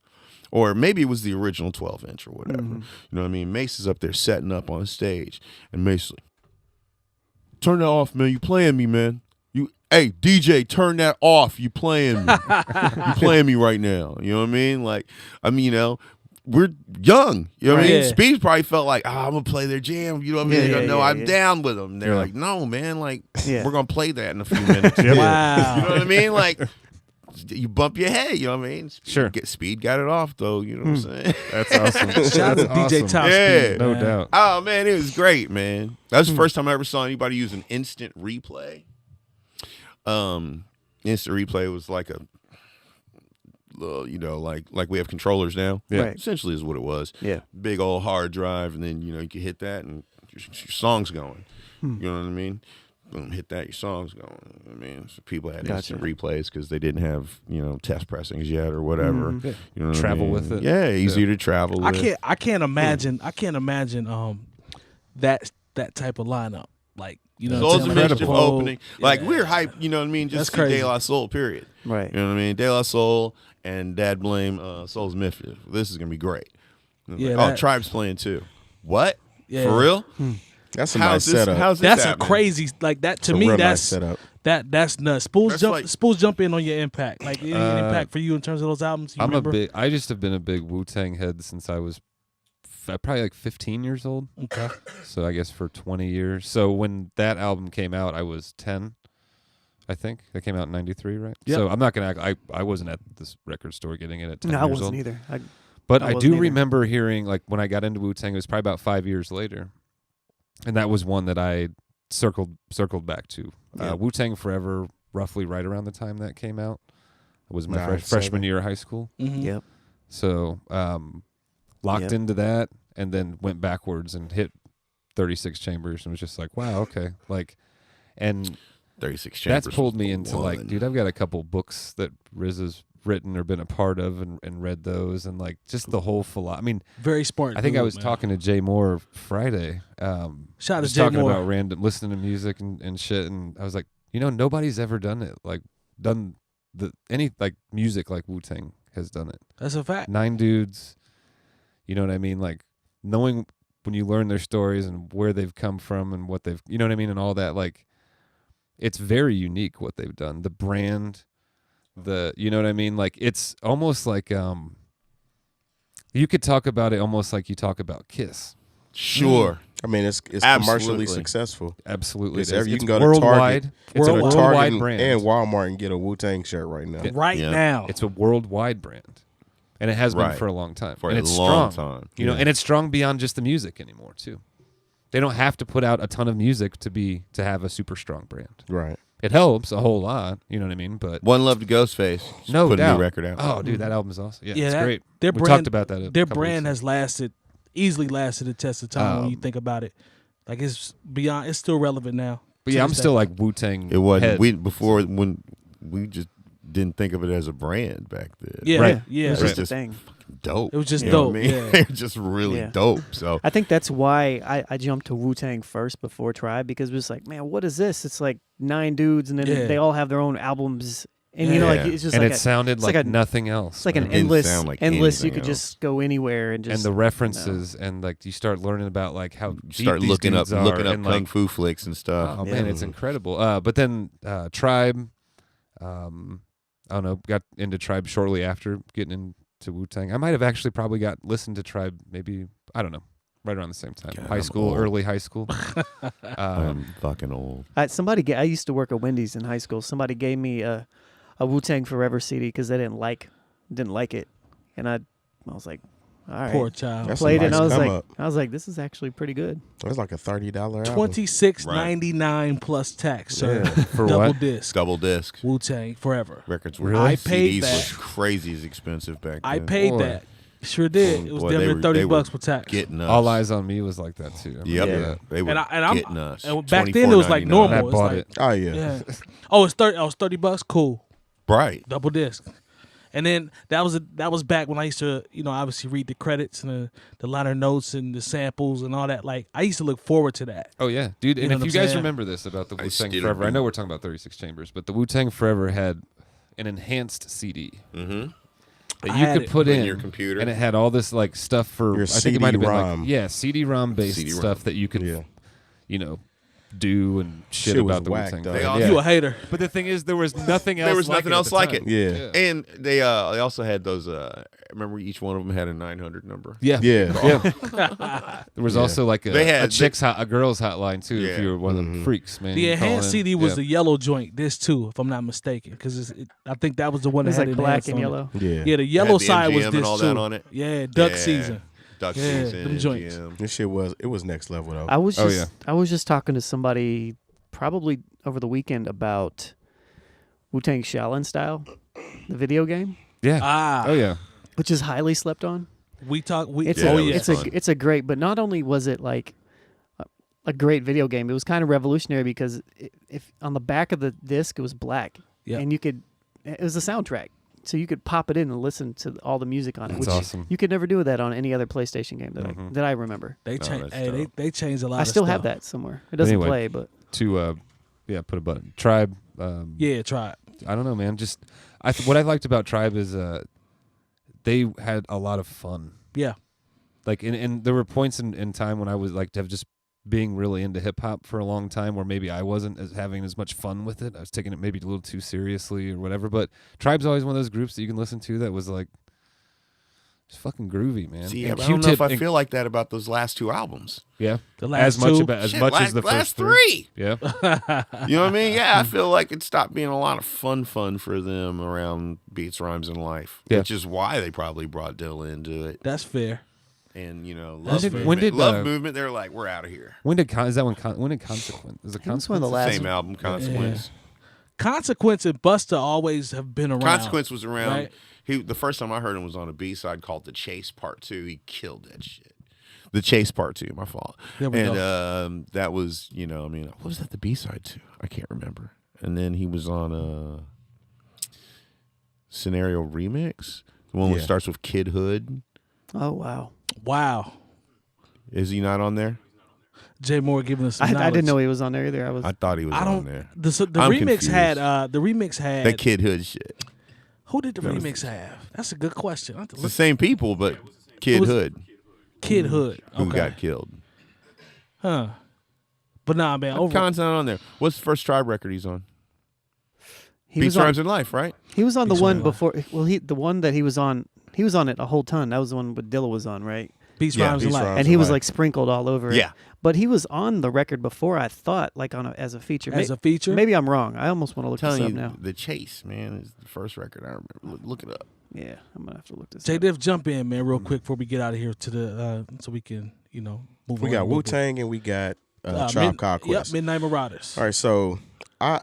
Or maybe it was the original 12-inch or whatever. You know what I mean? Mace is up there setting up on stage. And Mace is like, turn that off, man. You playing me, man. Hey, DJ, turn that off. You playing me. You playing me right now. You know what I mean? Like, we're young. You know what I mean? Right. Yeah. Speed probably felt like, I'm going to play their jam. You know what I mean? Yeah, They're gonna know yeah, I'm yeah. down with them. They're Yeah. like, no, man. Like, Yeah. we're going to play that in a few minutes. Wow. You know what I mean? Like, you bump your head. You know what I mean? Sure. Speed got it off, though. You know what I'm saying? That's awesome. Shout out to That's DJ awesome. Top Yeah. Speed. No man. doubt. Oh, man, it was great, man. That was the first time I ever saw anybody use an instant replay. Instant replay was like a, like we have controllers now. Yeah. Right. Essentially is what it was. Yeah. Big old hard drive, and then, you could hit that and your song's going. You know what I mean? Boom, hit that, your song's going. I mean, so people had instant replays because they didn't have, test pressings yet or whatever. Yeah. You know what I Travel mean? with it. Yeah, easier to travel with. I can't imagine that type of lineup. Like, Souls of Mischief Incredible. opening. Like, Yeah. we're hyped, you know what I mean? That's Just see crazy. De La Soul, period. Right. You know what I mean? De La Soul and Dad Blame Souls of Mischief. This is going to be great. Yeah, Like, that- Tribe's playing too. What? Yeah. For real? That's a How's nice this, setup. How's this That's a happening? crazy like that to It's a me. real nice That's setup. that's nuts. Spoolz jump in on your impact. Like any impact for you in terms of those albums. You remember? I just have been a big Wu-Tang head since I was probably like 15 years old. Okay. So I guess for 20 years. So when that album came out, I was 10, I think. It came out in 93, right? Yep. So I'm not going to act, I wasn't at this record store getting it at 10 No, I years wasn't old. either. But I I wasn't do either. remember hearing, like, when I got into Wu-Tang, it was probably about 5 years later. And that was one that I circled back to. Yeah. Wu-Tang Forever, roughly right around the time that came out. It was my 9, freshman 7. year of high school. Mhm. Yep. So locked Yep. into that and then went backwards and hit 36 Chambers and was just like, wow, okay. Like, and 36 Chambers. that's pulled was me the into one. like, dude, I've got a couple books that Riz has written or been a part of and read those and like just the whole philosophy. I mean, Very smart. I think I dude, was man. talking to Jay Moore Friday. Shout out to just Jay talking Moore. about listening to music and shit. And I was like, nobody's ever done it. Like done any like music like Wu-Tang has done it. That's a fact. 9 dudes, you know what I mean? Like knowing when you learn their stories and where they've come from and what they've, you know what I mean? And all that, like it's very unique what they've done. The brand, you know what I mean? Like it's almost like you could talk about it almost like you talk about Kiss. Sure. I mean, it's Absolutely. commercially successful. Absolutely. It's you It's can go to worldwide. Target. It's a Target worldwide brand. and Walmart and get a Wu-Tang shirt right now. Right Yeah. now. It's a worldwide brand. And it has been Right. for a long time. For and a it's long strong. time. You know, Yeah. and it's strong beyond just the music anymore too. They don't have to put out a ton of music to have a super strong brand. Right. It helps a whole lot, you know what I mean? But One Love to Ghostface. Just no put doubt. a new record out. Oh, dude, that album is awesome. Yeah, Yeah, it's that- great. their We brand- talked about that. Their brand has easily lasted the test of time when you think about it. Like it's still relevant now. But yeah, I'm still like Wu-Tang. It wasn't. head. When we just didn't think of it as a brand back then. Yeah, Right. yeah. It was Right. just a thing. Dope. It was just You know dope. what I mean? Yeah. They're just really Yeah. dope. So I think that's why I jumped to Wu-Tang first before Tribe, because it was like, man, what is this? It's like 9 dudes, and then Yeah. they all have their own albums, and you know, like Yeah. it's just and like it a, sounded it's like, like a- nothing else. it's like an It didn't endless, sound like you anything could else. just go anywhere and just and the references and like you start learning about like how you start deep looking these up dudes are and, kung like, fu flicks and stuff. oh man, Yeah. it's incredible. But then Tribe, I don't know, got into Tribe shortly after getting into Wu-Tang. I might have actually probably listened to Tribe maybe, I don't know, right around the same time. God, high I'm school, old. early high school. I'm fucking old. I used to work at Wendy's in high school. Somebody gave me a Wu-Tang Forever CD because they didn't like it, and I was like, all right. Poor child. That's Played a it, and nice come up. I was like, this is actually pretty good. That's like a $30 album. $26.99 plus tax, sir. Yeah. For Double what? disc. Double disc. Wwu-Tang Forever. Records were I paid CDs that. were crazy as expensive back then. I paid Boy. that. Sure did. It was Boy, damn they near were- $30 they were for tax. Getting us. All Eyes on Me was like that too. I Yep. remember that. They were I'm getting us. And back then it was like $24.99. normal. I It's bought like, it. Oh, yeah. Yeah. Oh, it's $30. Cool. Right. Double disc. And then that was back when I used to, obviously read the credits and the liner notes and the samples and all that. Like I used to look forward to that. Oh yeah, dude. And know if what you I'm guys saying? remember this about the I Wu-Tang still Forever, I do. know we're talking about 36 Chambers, but the Wu-Tang Forever had an enhanced CD Mm-hmm. that I you had could it. put In in your computer. and it had all this like stuff for Your I think it might have been CD-ROM. like CD-ROM based CD-ROM. stuff that you could Yeah. do and shit Shit was about the whack, Wu-Tang. though. They Forever. all- Yeah. You a hater. But the thing is, there was nothing else. There was like nothing it at else the like time. it. Yeah. And they also had those. Remember, each one of them had a 900 number. Yeah, Yeah. yeah. There was also like They had- a girl's hotline too. If Yeah. you were one of them freaks, man. The you call enhanced in. CD was Yeah. the yellow joint. This too, if I'm not mistaken, because I think that was the one It that was had like black enhanced and on it. yellow. Yeah. Yeah, the yellow the side was MGM this and all too. that on it. Yeah, duck Yeah. season. Duck Yeah, season. them joints. MGM. This shit was next level, though. I was Oh, just I was just talking to somebody probably over the weekend about Wu-Tang Shaolin Style, the video game, Yeah. Ah, Oh yeah. which is highly slept on. It's It's Yeah, a, that was it's fun. a great, but not only was it like a great video game, it was kind of revolutionary because if on the back of the disc it was black, Yeah. and it was a soundtrack, so you could pop it in and listen to all the music on it, That's which awesome. you could never do that on any other PlayStation game Mhm. that I remember. They No, changed. that's Hey, dope. they changed a lot. I still of have stuff. that somewhere. It doesn't Anyway. play, but To put a button. Tribe. Yeah, try it. I don't know, man. Just what I liked about Tribe is they had a lot of fun. Yeah, Like, and there were points in time when I was like just being really into hip hop for a long time, where maybe I wasn't having as much fun with it. I was taking it maybe a little too seriously or whatever. But Tribe's always one of those groups that you can listen to that was like, it's fucking groovy, man. See, And I don't know if I Q-Tip feel like that about those last 2 albums. yeah, the last as much two. about as Shit, much last, as the last first 3. 3. Yeah, You know what I mean? Yeah, I feel like it stopped being a lot of fun for them around Beats, Rhymes, and Life. Yeah. Which is why they probably brought Dilla into it. That's fair. And, Love That's fair. Movement. When did, Love Movement, they're like, we're out of here. when did Consequence? Is it That's one of the Consequence? last Same album, Consequence. Consequence and Busta always have been around. Consequence was around. Right? The first time I heard him was on a B-side called The Chase Part 2. He killed that shit. The Chase Part 2, my fault. There we And that was, what was that the B-side to? I can't remember. And then he was on a Scenario Remix, the one that starts with Kid Hood. oh wow, Wow. Is he not on there? Jay Moore giving us some I didn't know knowledge. he was on there either. I thought he was I on don't. there. The I'm remix confused. had That Kid Hood shit. Who did the That was- remix have? That's a good question. I have to It's the look. same people, but Kid was- Hood, Kid Hood. who Okay. got killed. Huh. But nah, man. Over. Khan's not on there. What's the first Tribe record he's on? Beats, Rhymes, and Life, right? He was on the Beats, one Rhymes, before. Well, the one that he was on it a whole ton. That was the one with Dilla was on, right? Beats, Yeah, Rhymes, and Beats, Life. Rhymes. And he was Life. like sprinkled all over it. Yeah. But he was on the record before, I thought, like as a feature. As a feature? Maybe I'm wrong. I almost want to look this Telling up you, now. The Chase, man, is the first record I remember. Look it up. Yeah, I'm gonna have to look this Jay up. Diff, jump in, man, real quick before we get out of here to the so we can move We on. got a little bit. Wu-Tang and we got Tribe Called Yep, Quest. Midnight Marauders. All right, so I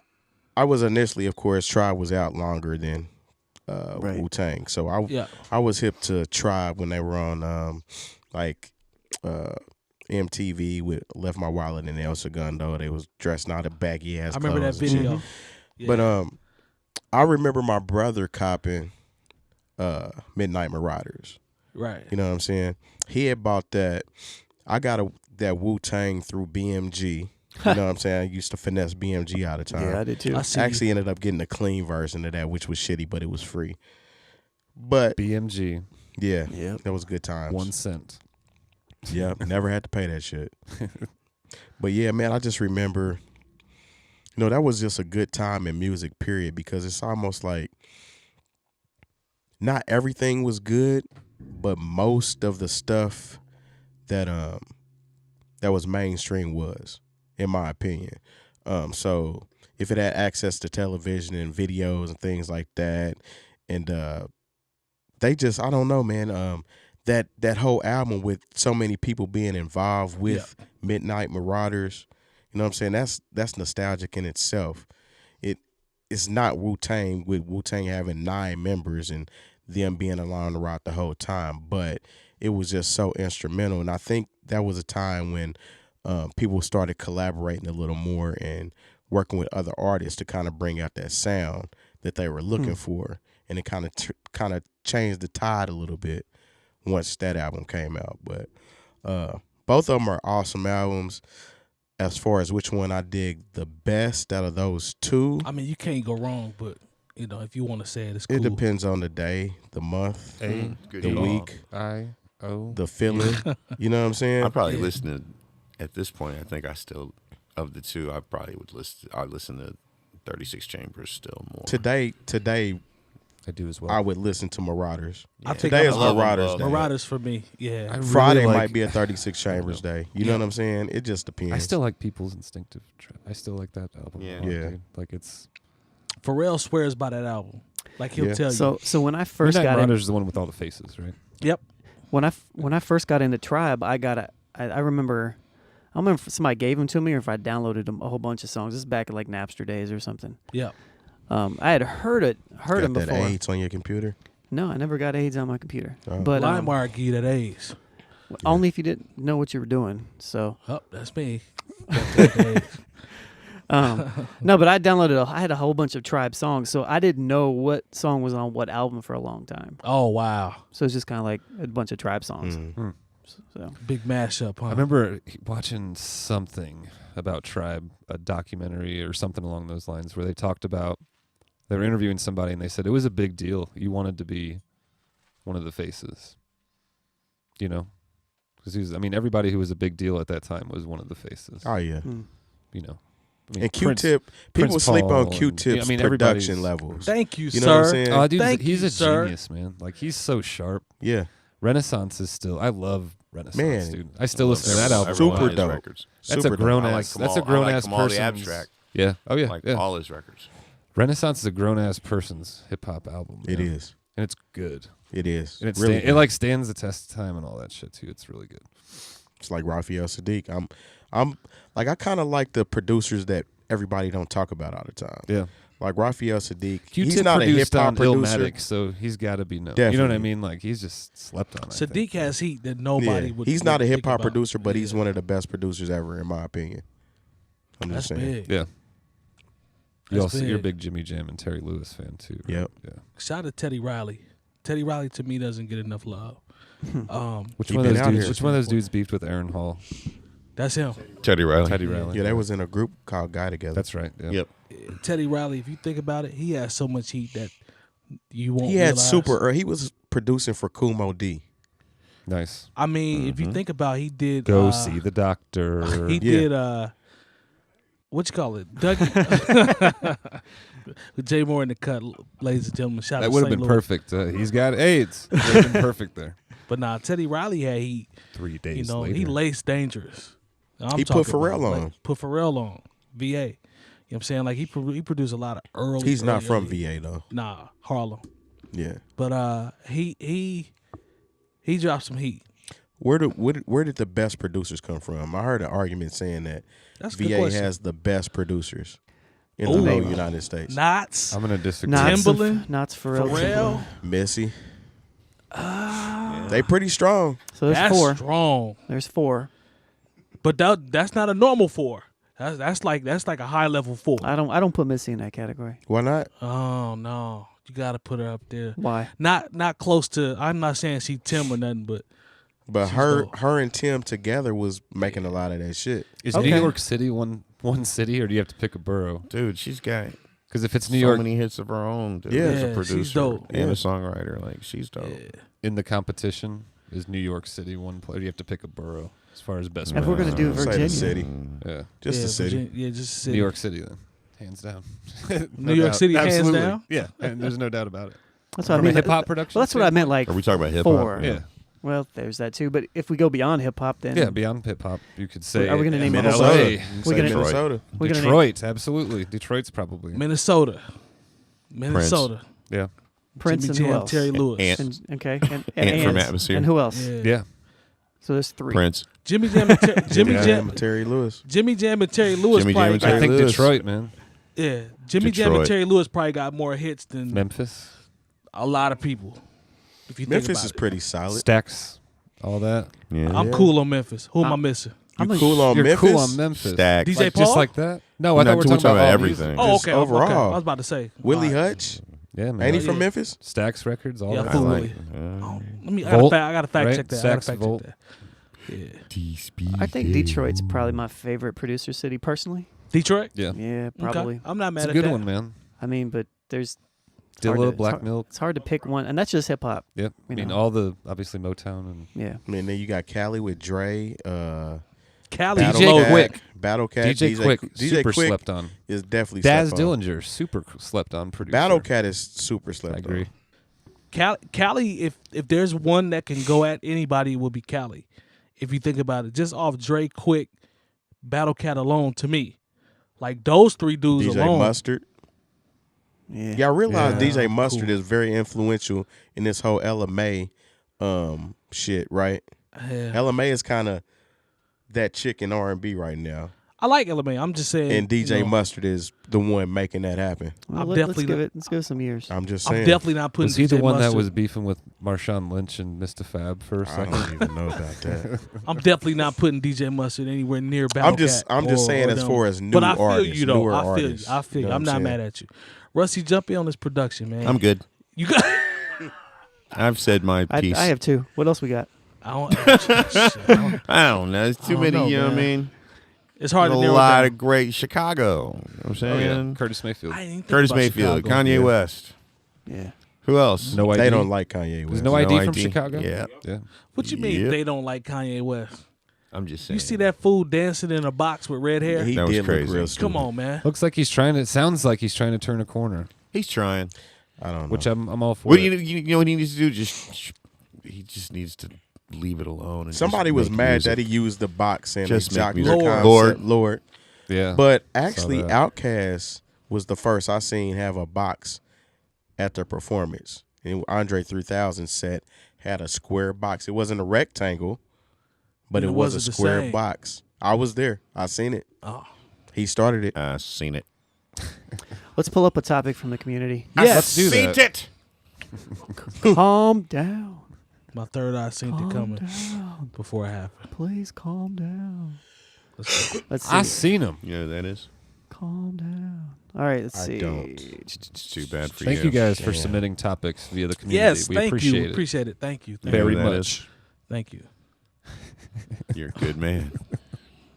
was initially, of course, Tribe was out longer than Right. Wu-Tang. So Yeah. I was hip to Tribe when they were on MTV with Left My Wallet and El Segundo. They was dressed out in baggy ass I remember that clothes and shit. video. Yeah. But I remember my brother copping Midnight Marauders. Right. You know what I'm saying? He had bought that. I got that Wu-Tang through BMG. You know what I'm saying? I used to finesse BMG all the time. Yeah, I did too. I see. I actually ended up getting a clean version of that, which was shitty, but it was free. But BMG, yeah, Yep. that was good times. 1 cent. Yeah, never had to pay that shit. But yeah, man, I just remember, that was just a good time in music, period, because it's almost like not everything was good, but most of the stuff that was mainstream was, in my opinion. So if it had access to television and videos and things like that, and they just, I don't know, man, that whole album with so many people being involved with Midnight Marauders, you know what I'm saying? That's nostalgic in itself. It's not Wu-Tang with Wu-Tang having 9 members and them being along the route the whole time, but it was just so instrumental. And I think that was a time when people started collaborating a little more and working with other artists to kind of bring out that sound that they were looking for. And it kind of changed the tide a little bit once that album came out. But both of them are awesome albums. As far as which one I dig the best out of those two, I mean, you can't go wrong, but if you want to say it, it's cool. it depends on the day, the month, Good the job. week, I-O. the feeling. You know what I'm saying? I probably listen to, at this point, I think I still, of the two, I probably would listen to 36 Chambers still more. Today, I do as well. I would listen to Marauders. I think Today I'm is a Marauders Day. Marauders for me. Yeah. I really Friday like- might be a 36 Chambers Day. You know what I'm saying? It just depends. I still like People's Instinctive. I still like that album. Yeah. a lot, Yeah. dude. Like it's Pharrell swears by that album. Like he'll Yeah. tell you. So when I first Midnight got in, Marauders is the one with all the faces, right? Yep. when I first got into Tribe, I remember, I don't remember if somebody gave them to me or if I downloaded them a whole bunch of songs. This is back in like Napster days or something. Yep. I had heard got them that before. AIDS on your computer. No, I never got AIDS on my computer. Oh. But LimeWire give you that A's. only if you didn't know what you were doing. So Oh, that's me. no, but I downloaded. I had a whole bunch of Tribe songs, so I didn't know what song was on what album for a long time. Oh, wow. So it's just kind of like a bunch of Tribe songs. Mm. So Big mashup, huh? I remember watching something about Tribe, a documentary or something along those lines, where they talked about, they were interviewing somebody and they said it was a big deal. You wanted to be one of the faces, because everybody who was a big deal at that time was one of the faces. Oh yeah. And Q-Tip, people Prince sleep on Paul and- Q-Tip's everybody's- production levels. Thank you, You sir. know what I'm saying? Oh, dude, Thank he's you, a sir. genius, man. Like he's so sharp. Yeah. Renaissance is still. I love Renaissance, Man. dude. I still listen to that Every- album. every one of Super his dope. records. That's Super a grown I like ass. Kamal- That's a grown I like ass Kamal the person's. Abstract. Yeah. Oh yeah. Like yeah. all his records. Renaissance is a grown ass person's hip hop album. It man. is. and it's good. It is. And really it like stands the test of time and all that shit too. It's really good. It's like Raphael Sadiq. I'm like, I kind of like the producers that everybody don't talk about all the time. Yeah. Like Raphael Sadiq. Q-Tip He's not a hip produced hop on producer. Illmatic, so he's got to be known. You know what I Definitely. mean? Like he's just slept on. I Sadiq think. has heat that nobody Yeah. would. He's not a would hip think hop about. producer, but he's Yeah. one of the best producers ever, in my opinion. I'm That's just saying. big. Yeah. That's You're a big. big Jimmy Jam and Terry Lewis fan too. Right? Yep. Yeah. Shout out to Teddy Riley. Teddy Riley to me doesn't get enough love. Which He one of been those out dudes? here. Which one of those dudes beefed with Aaron Hall? That's him. Teddy Riley. Teddy Riley. Yeah, they was in a group called Guy Together. That's right. Yeah. Yep. Teddy Riley, if you think about it, he has so much heat that you won't He had realize. he was producing for Kumo D. Nice. I mean, if you think about it, he did Go see the doctor. he Yeah. did what you call it? Dougie. With Jay Moore in the cut, ladies and gentlemen. Shout out That to would have St. been Louis. perfect. He's got AIDS. Would have been perfect there. But nah, Teddy Riley had 3 days he later. laced dangerous. I'm He talking put Pharrell about, on. like, put Pharrell on. VA. You know what I'm saying? Like he produced a lot of early. He's not from early- VA though. Nah, Harlem. Yeah. But he dropped some heat. Where did the best producers come from? I heard an argument saying that That's a good VA question. has the best producers in the Ooh. whole United States. Knots. I'm gonna disagree. Knots, Timberland, Knots, Pharrell. Pharrell. Missy. They pretty strong. So there's That's 4. strong. There's 4. But that's not a normal 4. That's like a high level 4. I don't put Missy in that category. Why not? Oh no, you gotta put her up there. Why? Not close to. I'm not saying she Tim or nothing, but But She's her dope. and Tim together was making a lot of that shit. Is Okay. New York City one city, or do you have to pick a borough? Dude, she's got Because if it's New so York many hits of her own. Dude, Yeah. as Yeah, a she's producer dope. and Yeah. a songwriter, like she's dope. yeah. in the competition, is New York City one place? Or do you have to pick a borough as far as best? If we're gonna do Say the Virginia. city. yeah, Just yeah, the city. Virginia, yeah, just the city. New York City then, hands down. New York City, hands Absolutely. down? Yeah, and there's no doubt about it. That's what I From a mean. hip hop production. Well, that's what I meant. Like Are we talking about hip hop? 4. Yeah, Well, there's that too. But if we go beyond hip hop, then yeah. Beyond hip hop, you could say. Are we gonna name a whole LA? bunch? You can We're say gonna- Detroit. Minnesota. we're gonna name Detroit, absolutely. Detroit's probably. Minnesota. Yeah, Prince Jimmy and who Jam, else? Terry Lewis. Ant. And, okay. And Ant from Ants. Atmosphere. And who else? Yeah. yeah. So there's 3. Prince. Jimmy Jam and Jimmy Yeah. Jam. Terry Lewis. Jimmy Jam and Terry Lewis Jimmy Jam probably and got, Terry I think Lewis. Detroit, man. yeah. Jimmy Jam and Detroit. Terry Lewis probably got more hits than Memphis, a lot of people. If you think Memphis about is it. pretty solid. Stacks, all that. Yeah. I'm cool on Memphis. Who am I missing? I'm You a- cool on You're Memphis? cool on Memphis. Stacks. DJ Like, Paul? just like that? No, I No, thought we we're were talking talking about about all everything. music. Oh, Just okay. Okay. overall. I was about to say Willie all right. Hutch. Yeah, man. Ain't he Oh, from yeah. Memphis? Stacks Records, all Yeah, that. I cool. like, Oh, let me. Volt, I gotta fact right? check that. Sax I gotta fact Volt. check that. Yeah. I think Detroit's probably my favorite producer city personally. Detroit. Yeah. Yeah, Okay. probably. I'm not mad It's a at good that. one, man. I mean, but there's it's hard Dilla, to- Black it's hard, Milk. It's hard to pick one, and that's just hip hop. Yep. I You mean, know. all the, obviously, Motown and Yeah. I mean, then you got Cali with Dre. Cali DJ loaded. Quick. Battle Cat. DJ Quick, DJ super Quick slept on. is definitely Daz slept on. Dillinger, super slept on producer. Battle Cat is super slept I agree. Cali, if there's one that can go at anybody, it would be Cali. If you think about it, just off Dre, Quick, Battle Cat alone, to me, like those 3 dudes DJ alone. Mustard. Yeah. Yeah, I realize Yeah. DJ Mustard Cool. is very influential in this whole LMA shit, right? Yeah. LMA is kind of that chick in R&B right now. I like LMA. I'm just saying. And DJ you know, Mustard is the one making that happen. Well, I'm let's definitely give not- it. Let's give it some years. I'm just I'm saying. definitely not putting. Was he DJ the one Mustard. that was beefing with Marshawn Lynch and Mr. Fab for a I second? don't even know about that. I'm definitely not putting DJ Mustard anywhere near Battle I'm just Cat saying or as them. far as new But I feel artists, you though. newer I feel artists. you. I feel You you. know I'm what not I'm mad at you. Rusty, jump in on this production, man. I'm good. You got. I've said my I piece. have 2. What else we got? I don't, shit, I don't- I don't know. It's too don't many. know, You know what I man. mean? It's hard a to narrow lot down. of great Chicago. You know what I'm Oh, saying? yeah. Curtis Mayfield. I didn't even think Curtis about Mayfield, Chicago. Kanye Yeah. West. Yeah. Who else? No ID. They don't like Kanye West. There's no No ID from ID. Chicago? Yeah. Yeah. What you mean Yep. they don't like Kanye West? I'm just saying. You see that fool dancing in a box with red hair? He That was did look crazy. real stupid. Come on, man. Looks like he's trying to, it sounds like he's trying to turn a corner, He's trying. I don't know. which I'm all for. What it. you know what he needs to do? He just needs to leave it alone. And Somebody just was make mad music. that he used the box and Just the make jockey music. concept, Lord. Lord. Yeah. But actually, that. Outkast was the first I seen have a box at their performance. And Andre 3000 set had a square box. It wasn't a rectangle, but And it it was a wasn't the square same. box. I was there. I seen it. Oh. He started it. I seen it. Let's pull up a topic from the community. Let's do seen that. it. Calm down. My third eye seen it Calm coming down. before it happened. Please calm down. Let's go. Let's see. I seen him. You know who that is? Calm down. All right, let's I see. don't. It's too bad for Thank you guys for Yeah. submitting topics via the community. Yes, we thank appreciate you. it. Appreciate it. Thank you. Thank You know Very who that much. is? Thank you. You're a good man.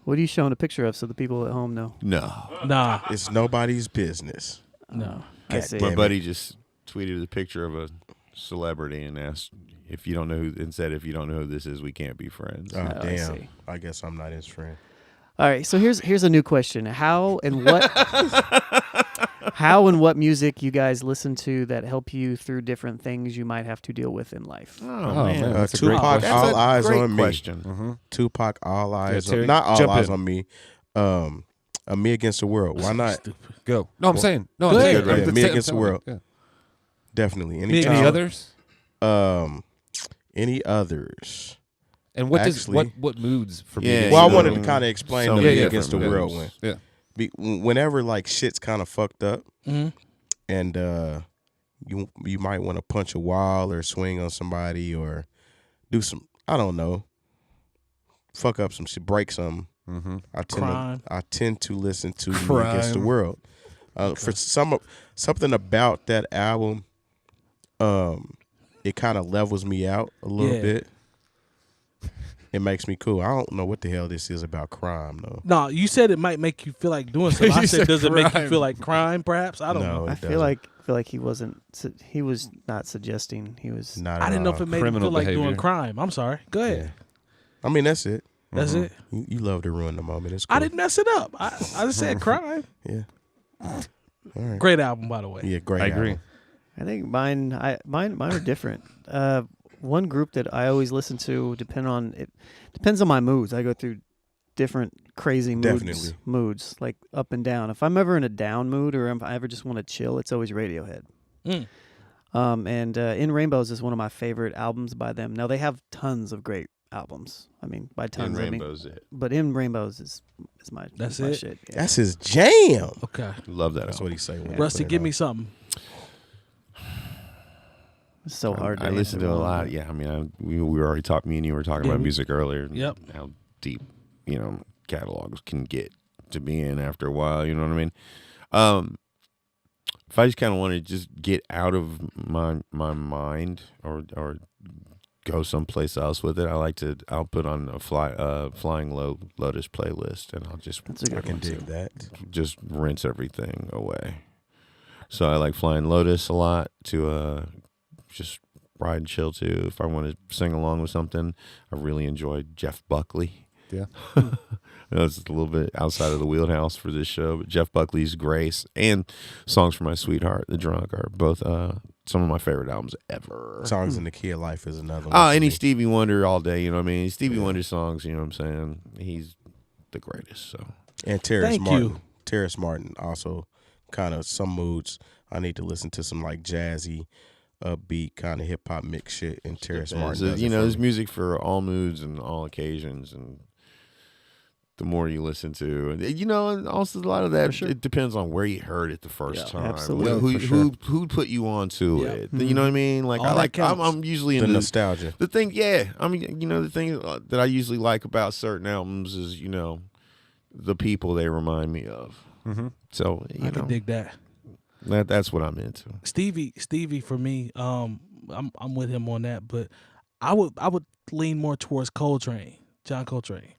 What are you showing a picture of so the people at home know? No. Nah, It's nobody's business. no. I see. Damn My it. buddy just tweeted a picture of a celebrity and asked if you don't know who, and said if you don't know who this is, we can't be friends. Oh, I damn. see. I guess I'm not his friend. All right, so here's a new question. How and what music you guys listen to that help you through different things you might have to deal with in life? Oh, man. That's a great Tupac, question. All Eyes on Me. question. Mm-hmm. Tupac, All Eyes Terry, on Not All jump Eyes in. on Me. Me Against the World. Why not? Go. No, I'm saying. No, Go I'm ahead. saying. Yeah, I'm Me saying- Against the I'm World. saying, Definitely. yeah. Anytime. Any others? Any others? And what Actually- what moods for Yeah, me? Well, I you wanted know, to kind of explain so the many Me yeah, Against the yeah. World one. Yeah. Whenever like shit's kind of fucked up, Mhm. and you might want to punch a wall or swing on somebody or do some, I don't know, fuck up some shit, break something. Mm-hmm. Crime. I tend to listen to Me Crime. Against the World. For something about that album, it kind of levels me out a little Yeah. bit. It makes me cool. I don't know what the hell this is about crime though. No, you said it might make you feel like doing something. I You said, said does it make you crime. feel like crime? Perhaps I don't No, know. it I feel doesn't. like he wasn't. He was not suggesting. He was. Not I at didn't know all. if it made you Criminal feel like doing behavior. crime. I'm sorry. Go ahead. Yeah. I mean, that's it. That's Mhm. it. You love to ruin the moment. It's cool. I didn't mess it up. I just said crime. Yeah. All right. Great album, by the way. Yeah, great. I agree. album. I think mine are different. One group that I always listen to depends on my moods. I go through different crazy Definitely. moods, like up and down. If I'm ever in a down mood or if I ever just want to chill, it's always Radiohead. Mm. And In Rainbows is one of my favorite albums by them. Now they have tons of great albums. I mean, by And tons, I mean, Rainbow's it. but In Rainbows is my That's my it? shit. Yeah. That's his jam. Okay. Love that. That's album. what he say. when he Rusty, put it give on. me something. It's so hard. I listen to a lot. Yeah, I mean, we were already talking. Me and you were talking Yeah, about we- music earlier. and Yep. How deep, catalogs can get to be in after a while. You know what I mean? If I just kind of want to just get out of my mind or go someplace else with it, I'll put on a Flying Lotus playlist, and I'll just That's a I good can one dig too. that. just rinse everything away. So I like Flying Lotus a lot to just ride and chill to. If I want to sing along with something, I really enjoy Jeff Buckley. Yeah. That's a little bit outside of the wheelhouse for this show, but Jeff Buckley's Grace and Songs for My Sweetheart, The Drunk, are both some of my favorite albums ever. Songs in the Key of Life is another one. Oh, for any me. Stevie Wonder all day, you know what I mean? Stevie Yeah. Wonder songs, you know what I'm saying? He's the greatest, so. And Terrace Thank Martin. you. Terrace Martin also kind of some moods. I need to listen to some like jazzy, upbeat kind of hip hop mix shit. And Terrace Martin, So, does it for there's me. music for all moods and all occasions, and the more you listen to, and also a lot of that, it depends on where you heard it the first Yeah, time. absolutely. For sure. Who put you onto Yeah. it? You know what I mean? Like All I that like counts. I'm usually the in nostalgia. the thing. Yeah, I mean, the thing that I usually like about certain albums is the people they remind me of. Mm-hmm. So I can dig that. that's what I'm into. Stevie for me, I'm with him on that, but I would lean more towards John Coltrane.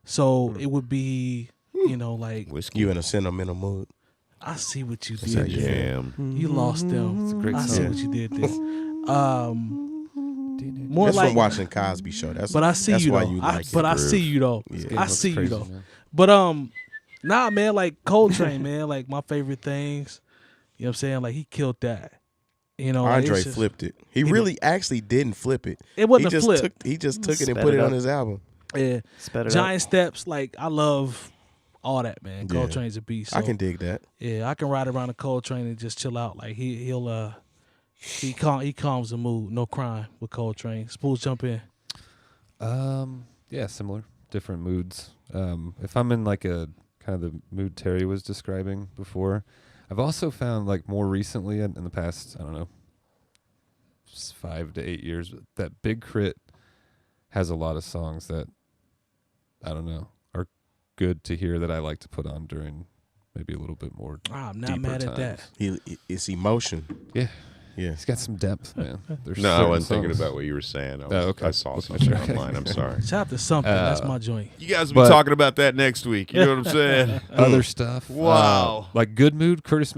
So it would be, like Whiskey, You in a sentimental mood? I see what you That's did how you there. jam. You lost them. It's a great I see song. what you did there. More That's like, from watching Cosby Show. That's but I see that's you why though. you like But it. I see you though. Yeah. I see you Crazy, though. man. But nah, man, like Coltrane, man, like my favorite things. You know what I'm saying? Like he killed that. Like, Andre it's just- flipped it. He really actually didn't flip it. It wasn't he a just flip. He just took it and Sped put it it on up. his album. Yeah, Sped it Giant up. Steps. Like I love all that, man. Yeah. Coltrane's a beast. So, I can dig that. yeah, I can ride around a Coltrane and just chill out. Like he calms the mood. No crime with Coltrane. Spoolz, jump in. Yeah, similar, different moods. If I'm in like a kind of the mood Terry was describing before, I've also found like more recently in the past, I don't know, 5 to 8 years, that Big Crit has a lot of songs that I don't know are good to hear that I like to put on during maybe a little bit more. I'm not deeper mad at that. times. It's emotion. Yeah. Yeah. He's got some depth, man. There's No, I certain wasn't thinking songs. about what you were saying. Okay. I saw Okay. something online. I'm sorry. Shout out to something. That's my joint. You guys will be But- talking about that next week. You know what I'm saying? Other stuff. Wow. Like good mood, Curtis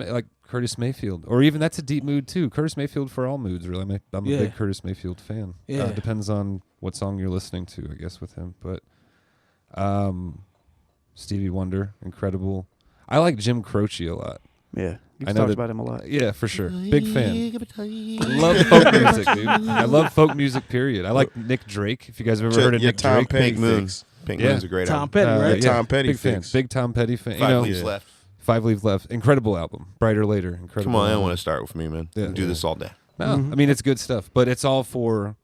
Mayfield. Or even that's a deep mood too. Curtis Mayfield for all moods, really. I'm a Yeah. big Curtis Mayfield fan. Yeah. Depends on what song you're listening to, I guess, with him. But Stevie Wonder, incredible. I like Jim Croce a lot. Yeah, you've I know talked that- about him a lot. Yeah, for sure. Big fan. I love folk music, dude. I love folk music, period. I like Nick Drake. If you guys have ever heard of Nick Tom Drake. Petty Pink Moon. fix. Pink Yeah. Moon's a great Tom album. Petty, right? Yeah. Tom Petty big fan. fix. Big Tom Petty fan. Five You know, Leaves Left. 5 Leaves Left. Incredible album. Brighter Later. Incredible. Come on, I don't album. want to start with me, man. Yeah, Do yeah. this all day. No, I mean it's good stuff, but it's all for.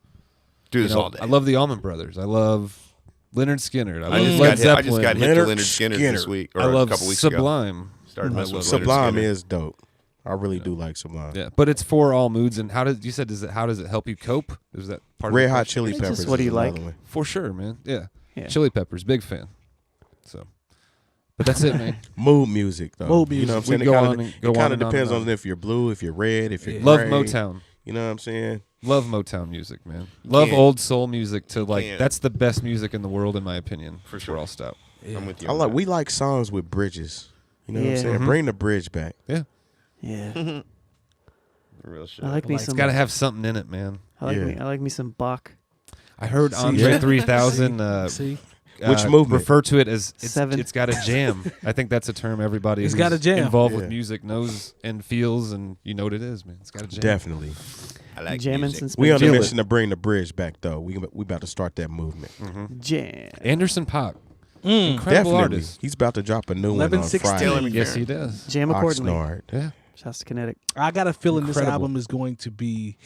Do You this know, all day. I love the Allman Brothers. I love Leonard Skinner. I I love just Led got hit, I Zeppelin. just got hit to Leonard Leonard Skinner this Skinner. week or I a love couple weeks ago. Sublime. Started I messing love with Leonard Sublime Skinner. is dope. I really do like Sublime. Yeah, but it's for all moods. And how does you said? How does it help you cope? Is that part Red of the Hot question? Chili It's Peppers. just what do is you like? another one. For sure, man. Yeah. Yeah. Chili Peppers, big fan. So, but that's it, man. Mood music, though. Mood You know what I'm music. saying? We go on It and go kind on of and on depends and on if you're blue, if you're red, if you're Love gray. Motown. You know what I'm saying? Love Motown music, man. Love can't- old soul music to like. can't. That's the best music in the world, in my opinion. For sure. We're all stout. Yeah. I'm with you. I on like. that. We like songs with bridges. You know what I'm Yeah. saying? Mhm. Bring the bridge back. Yeah, Yeah, Real shit. I like me Like, it's some. got to have something in it, man. I like Yeah. me. I like me some Bach. I heard See? Andre Yeah. 3000. See, Which movement? Refer to it as Seven. it's got a jam. I think that's a term everybody It's who's got a jam. involved Yeah. with music knows and feels, and you know what it is, man. It's got a jam. Definitely. I like Jamming music. since We on the Feel it. mission to bring the bridge back, though. We about to start that movement. Jam. Anderson .Paak, Mm. incredible Definitely. artist. He's about to drop a new one on 11:16. Friday. Yes, he does. Jam accordingly. Oxnard. Yeah, Shouts to Kinetic. I got a feeling this Incredible. album is going to be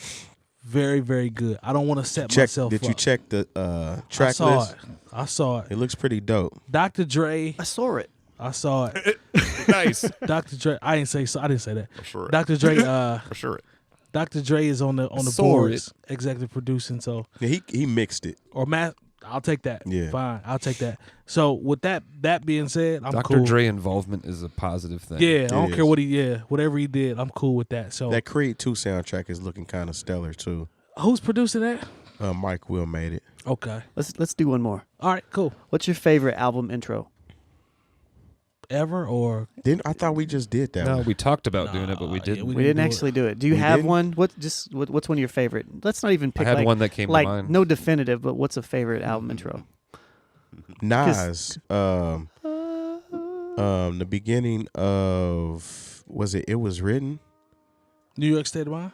very, very good. I don't want to set Check. myself Did up. you check the I track saw list? it. I saw it. It looks pretty dope. Dr. Dre. I saw it. I saw it. nice. Dr. Dre. I didn't say so. I didn't say that. For sure. Dr. Dre. For sure. Dr. Dre is on the Saw boards, executive producing. So Yeah, he mixed it. or Matt. I'll take that. Yeah. Fine. I'll take that. So with that being said, I'm Dr. cool. Dre involvement is a positive thing. Yeah, I don't is. care what whatever he did, I'm cool with that. So That Creed 2 soundtrack is looking kind of stellar too. who's producing that? Mike Will made it. Okay. Let's do one more. All right. Cool. What's your favorite album intro? Ever or I thought we just did that. No, one. we talked about doing it, but we yeah, didn't. we We didn't do it. actually do it. Do you We have didn't? one? What's one of your favorite? Let's not even pick. I had like, one that came to like mind. no definitive, but what's a favorite album intro? Nas. The beginning of it was written? New York State of Mind?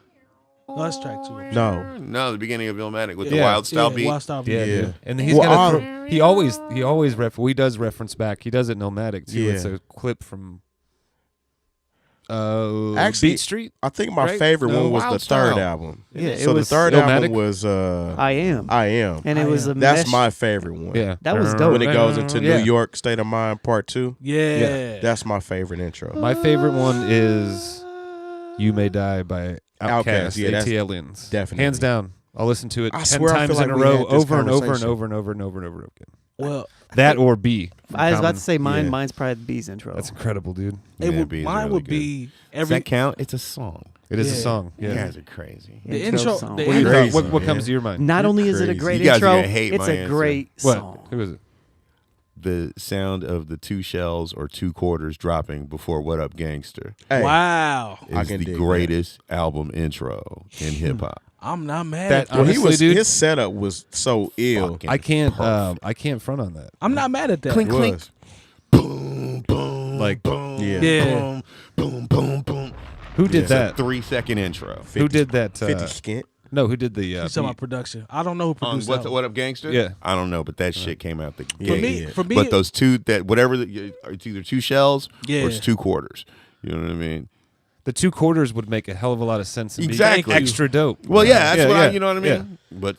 No, that's track 2. No. The beginning of Illmatic with Yeah. the wild style Yeah, beat. Wild Style beat. Yeah, Yeah. dude. And he's Well, got a he always he does reference back. He does it in Nomadic too. Yeah. It's a clip from Actually, Beat Street. I think my Right? favorite No, one was Wild the third Style. album. Yeah, it So the was third Illmatic? album was I Am, I Am. and it was a That's mesh. my favorite one. Yeah, That was dope. When it goes into Yeah. New York State of Mind Part 2. Yeah. That's my favorite intro. My favorite one is "You May Die" by Outkast, Outkast. yeah, that's ATLians. definitely. hands down. I'll listen to it I 10 swear I times feel in a like we row, had this over and over and conversation. over and over and over and over again. Well, That or B. from I was about Common. to say mine. Yeah. Mine's probably the B's intro. That's incredible, dude. it Yeah, would, B's mine really would good. be Does every that count? It's a song. It is a Yeah. song. Yeah. You guys are crazy. the intro. song. The What, do you intro think? What man. comes to your mind? Not You're only is it a crazy. great You guys are intro, gonna hate it's my a answer. great What? song. Who is it? The sound of the 2 shells or 2 quarters dropping before "What Up Gangster" Hey, Wow. I is can the dig greatest album intro in hip hop. I'm not mad That- at that. well, Honestly, dude, his setup was so ill. Fucking I can't perfect. front on that. I'm not mad at that. Clink, It clink. was. Boom, boom, Like- boom, Yeah. Yeah. boom, boom, boom, boom. Who did It's a that? 3-second intro. Who did that? 50 skint. No, who did the You talking about production? I don't know who On produced What that. What Up Gangster? Yeah. I don't know, but that shit came out the For gate. me, Yeah. for me, But those two, it's either 2 shells Yeah. or it's 2 quarters. You know what I mean? the 2 quarters would make a hell of a lot of sense. And Exactly. be extra dope. Well, yeah, that's what yeah. you know what I mean. But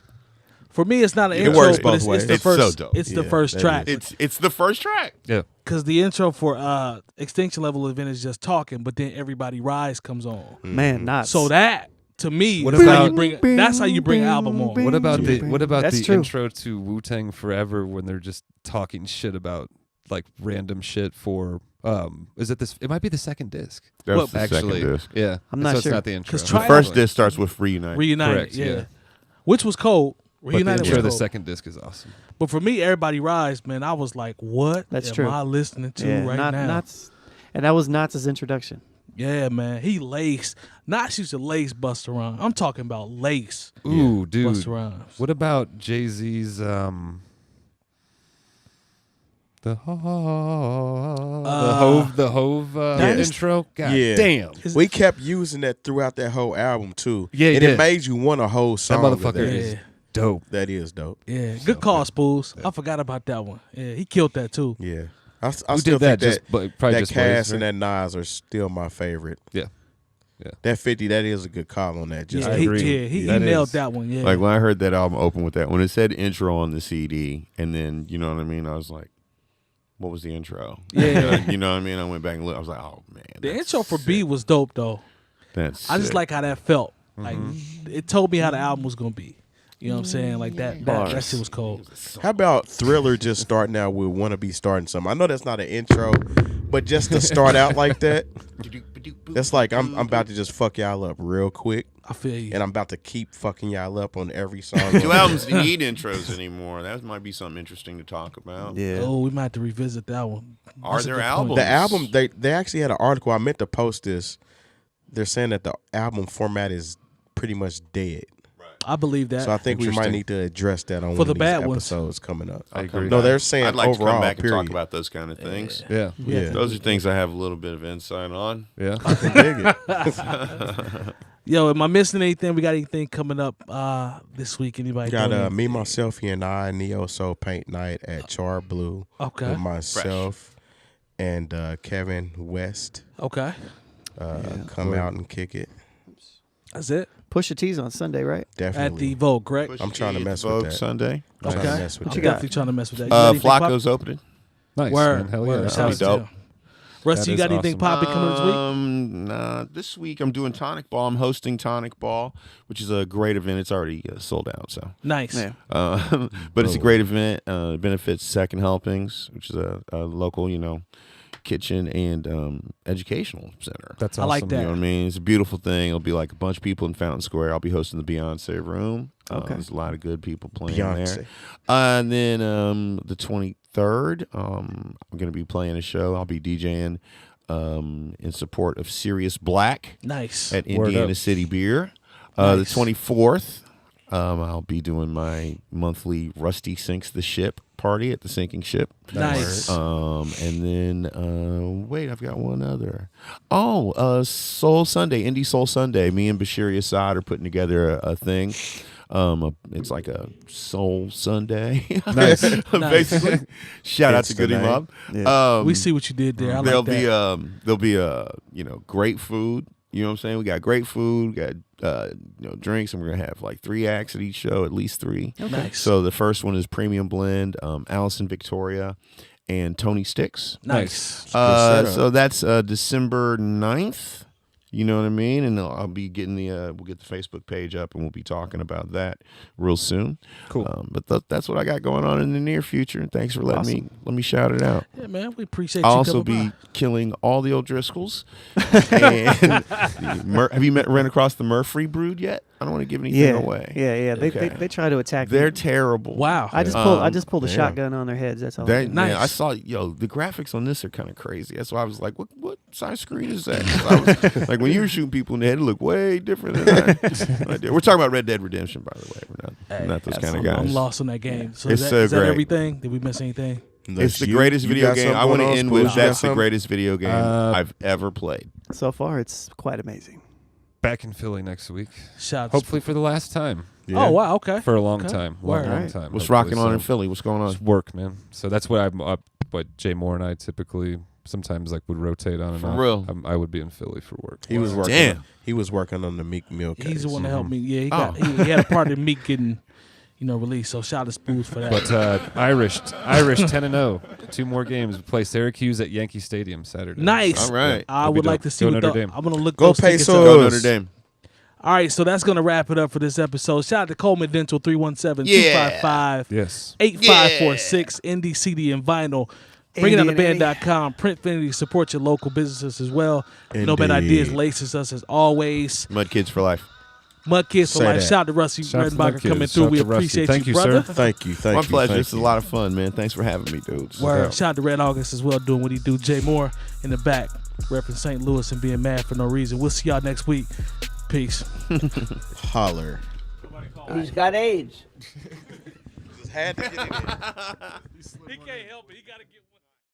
for me, it's not an It intro, works but both it's ways. the It's first. so dope. It's the Yeah, first that track. it's the first track. Yeah. Because the intro for Extinction Level Event is just talking, but then Everybody Rise comes on. Man, not So that to me, What is how about- you bring. That's how you bring an album on. What about Yeah. That's the true. intro to Wu-Tang Forever when they're just talking shit about like random shit for is it this? It might be the second disc. That's Well, the Actually, second disc. yeah. I'm not so sure. it's not the intro. 'Cause The Try- first disc starts with Reunite. Reunited, Correct, yeah. yeah. Which was cold. But the Reunited intro of was the cold. second disc is awesome. But for me, Everybody Rise, man, I was like, what That's am true. I listening to yeah, right not, now? Knott's, and that was Knott's introduction. Yeah, man. He laced. Knott's used to lace Busta Rhymes. I'm talking about lace Ooh, dude. Busta Rhymes. What about Jay-Z's the The Hove intro. God damn. We kept using that throughout that whole album too. Yeah, and it made you want a whole song. That motherfucker is dope. That is dope. Yeah, good call, Spoolz. I forgot about that one. Yeah, he killed that too. Yeah, I Who still did think that? that Cass and that Nas are still my favorite. Yeah. That 50, that is a good call on that. Yeah, he nailed that one. Yeah, like when I heard that album open with that, when it said intro on the CD, and then you know what I mean, I was like, what was the intro? Yeah, you know what I mean. I went back and looked. I was like, oh man, the intro for B was dope though. I just like how that felt. Like it told me how the album was gonna be. You know what I'm saying? Like that shit was cold. How about Thriller just starting out with "Wanna Be Starting Something"? I know that's not an intro, but just to start out like that, that's like I'm about to just fuck y'all up real quick. I feel you. And I'm about to keep fucking y'all up on every song. Two albums need intros anymore. That might be something interesting to talk about. Yeah. Oh, we might have to revisit that one. Are there albums? The album, they actually had an article. I meant to post this. They're saying that the album format is pretty much dead. I believe that. So I think we might need to address that on For one the of these bad episodes coming up. I agree. No, they're saying I'd like overall, to come back period. and talk about those kind of things. Yeah. Those are things I have a little bit of insight on. Yeah. I can dig it. Yo, am I missing anything? We got anything coming up this week? Anybody? We got Me, Myself, and I, Neo Soul Paint Night at Char Blue. Okay. With myself and Kevin West. Okay. Come out and kick it. That's it. Pusha T's on Sunday, right? Definitely. At the Vogue, correct? I'm trying to mess Vogue with that. Sunday. I'm trying to Okay. mess with I'm that. definitely trying to mess with that. You got anything Flacco's opening. Nice. Word. Man. Hell yeah. Word. That Shout out sounds to dope. him. Rusty, That you got is anything awesome. popping coming this week? Nah, this week I'm doing Tonic Ball. I'm hosting Tonic Ball, which is a great event. It's already sold out, so. Nice. Yeah. But it's a great event. Benefits Second Helpings, which is a local, kitchen and educational center. That's I awesome. like that. You know what I mean? It's a beautiful thing. It'll be like a bunch of people in Fountain Square. I'll be hosting the Beyonce room. Okay. There's a lot of good people playing Beyonce. there. And then the 23rd, I'm going to be playing a show. I'll be DJing in support of Sirius Black Nice. at Word Indiana up. City Beer. Nice. The 24th, I'll be doing my monthly Rusty Sinks the Ship party at the Sinking Ship. Nice. And then wait, I've got one other. Soul Sunday, Indie Soul Sunday. Me and Bashir Assad are putting together a thing. It's like a Soul Sunday. Nice. Basically. Shout out Hence to the Goody name. Mob. Yeah. We see what you did there. I There'll like that. be great food. You know what I'm saying? We got great food, we got drinks, and we're gonna have like 3 acts at each show, at least 3. Nice. So the first one is Premium Blend, Allison Victoria, and Tony Sticks. Nice. So that's December 9th. You know what I mean? And I'll be getting we'll get the Facebook page up, and we'll be talking about that real soon. Cool. But that's what I got going on in the near future. Thanks for letting me shout it out. Yeah, man. We appreciate I'll you also coming be killing all the O'Driscolls. And have you ran across the Murphy Brood yet? I don't want to give anything away. Yeah. Okay. They try to attack They're me. terrible. by. Wow. I just pulled a shotgun on their heads. That's all. Nice. I saw the graphics on this are kind of crazy. That's why I was like, what size screen is that? 'Cause I was, like when you were shooting people in the head, it looked way different than I did. We're talking about Red Dead Redemption, by the way. We're not those kind of guys. I'm lost on that game. So It's is so that great. everything? Did we miss anything? It's the greatest video game. I want to end with that's the greatest video game I've ever played. So far, it's quite amazing. Back in Philly next week. Shout. Hopefully for the last time. Oh wow. Okay. For a long Okay. time. Word. Long time. What's hopefully. rocking on in So, Philly? What's going on? Just work, man. So that's what what Jay Moore and I typically sometimes would rotate on and For off. real? I would be in Philly for work. He was working. Damn. He was working on the Meek Mill case. He's the one that helped me. Yeah, Oh. he had a part of me getting, released. So shout out to Spoolz for that. But Irish 10-0. 2 more games. We play Syracuse at Yankee Stadium Saturday. Nice. All right. I That'd be would like dope. to see Go what Notre Dame. I'm gonna look. Go those tickets Pesos. up. Go Notre Dame. All right, so that's gonna wrap it up for this episode. Shout out to Coleman Dental 317-255-8546 Indie CD and vinyl. BringItOnTheBand.com. Printfinity, support your local businesses as well. No Bad Ideas laces us as always. Mudkids for life. Mudkids for Say life. that. Shout out to Rusty Shout out to Redenbacher Mudkids. coming Shout through. out We to Rusty. appreciate Thank you, brother. sir. Thank you. My you, pleasure. thank This is a you. lot of fun, man. Thanks for having me, dudes. Word. Shout out to Red August as well, doing what he do. Jay Moore in the back, repping St. Louis and being mad for no reason. We'll see y'all next week. Peace. Holler. He's got AIDS. Just had to get it in. He can't help it. He got to get one.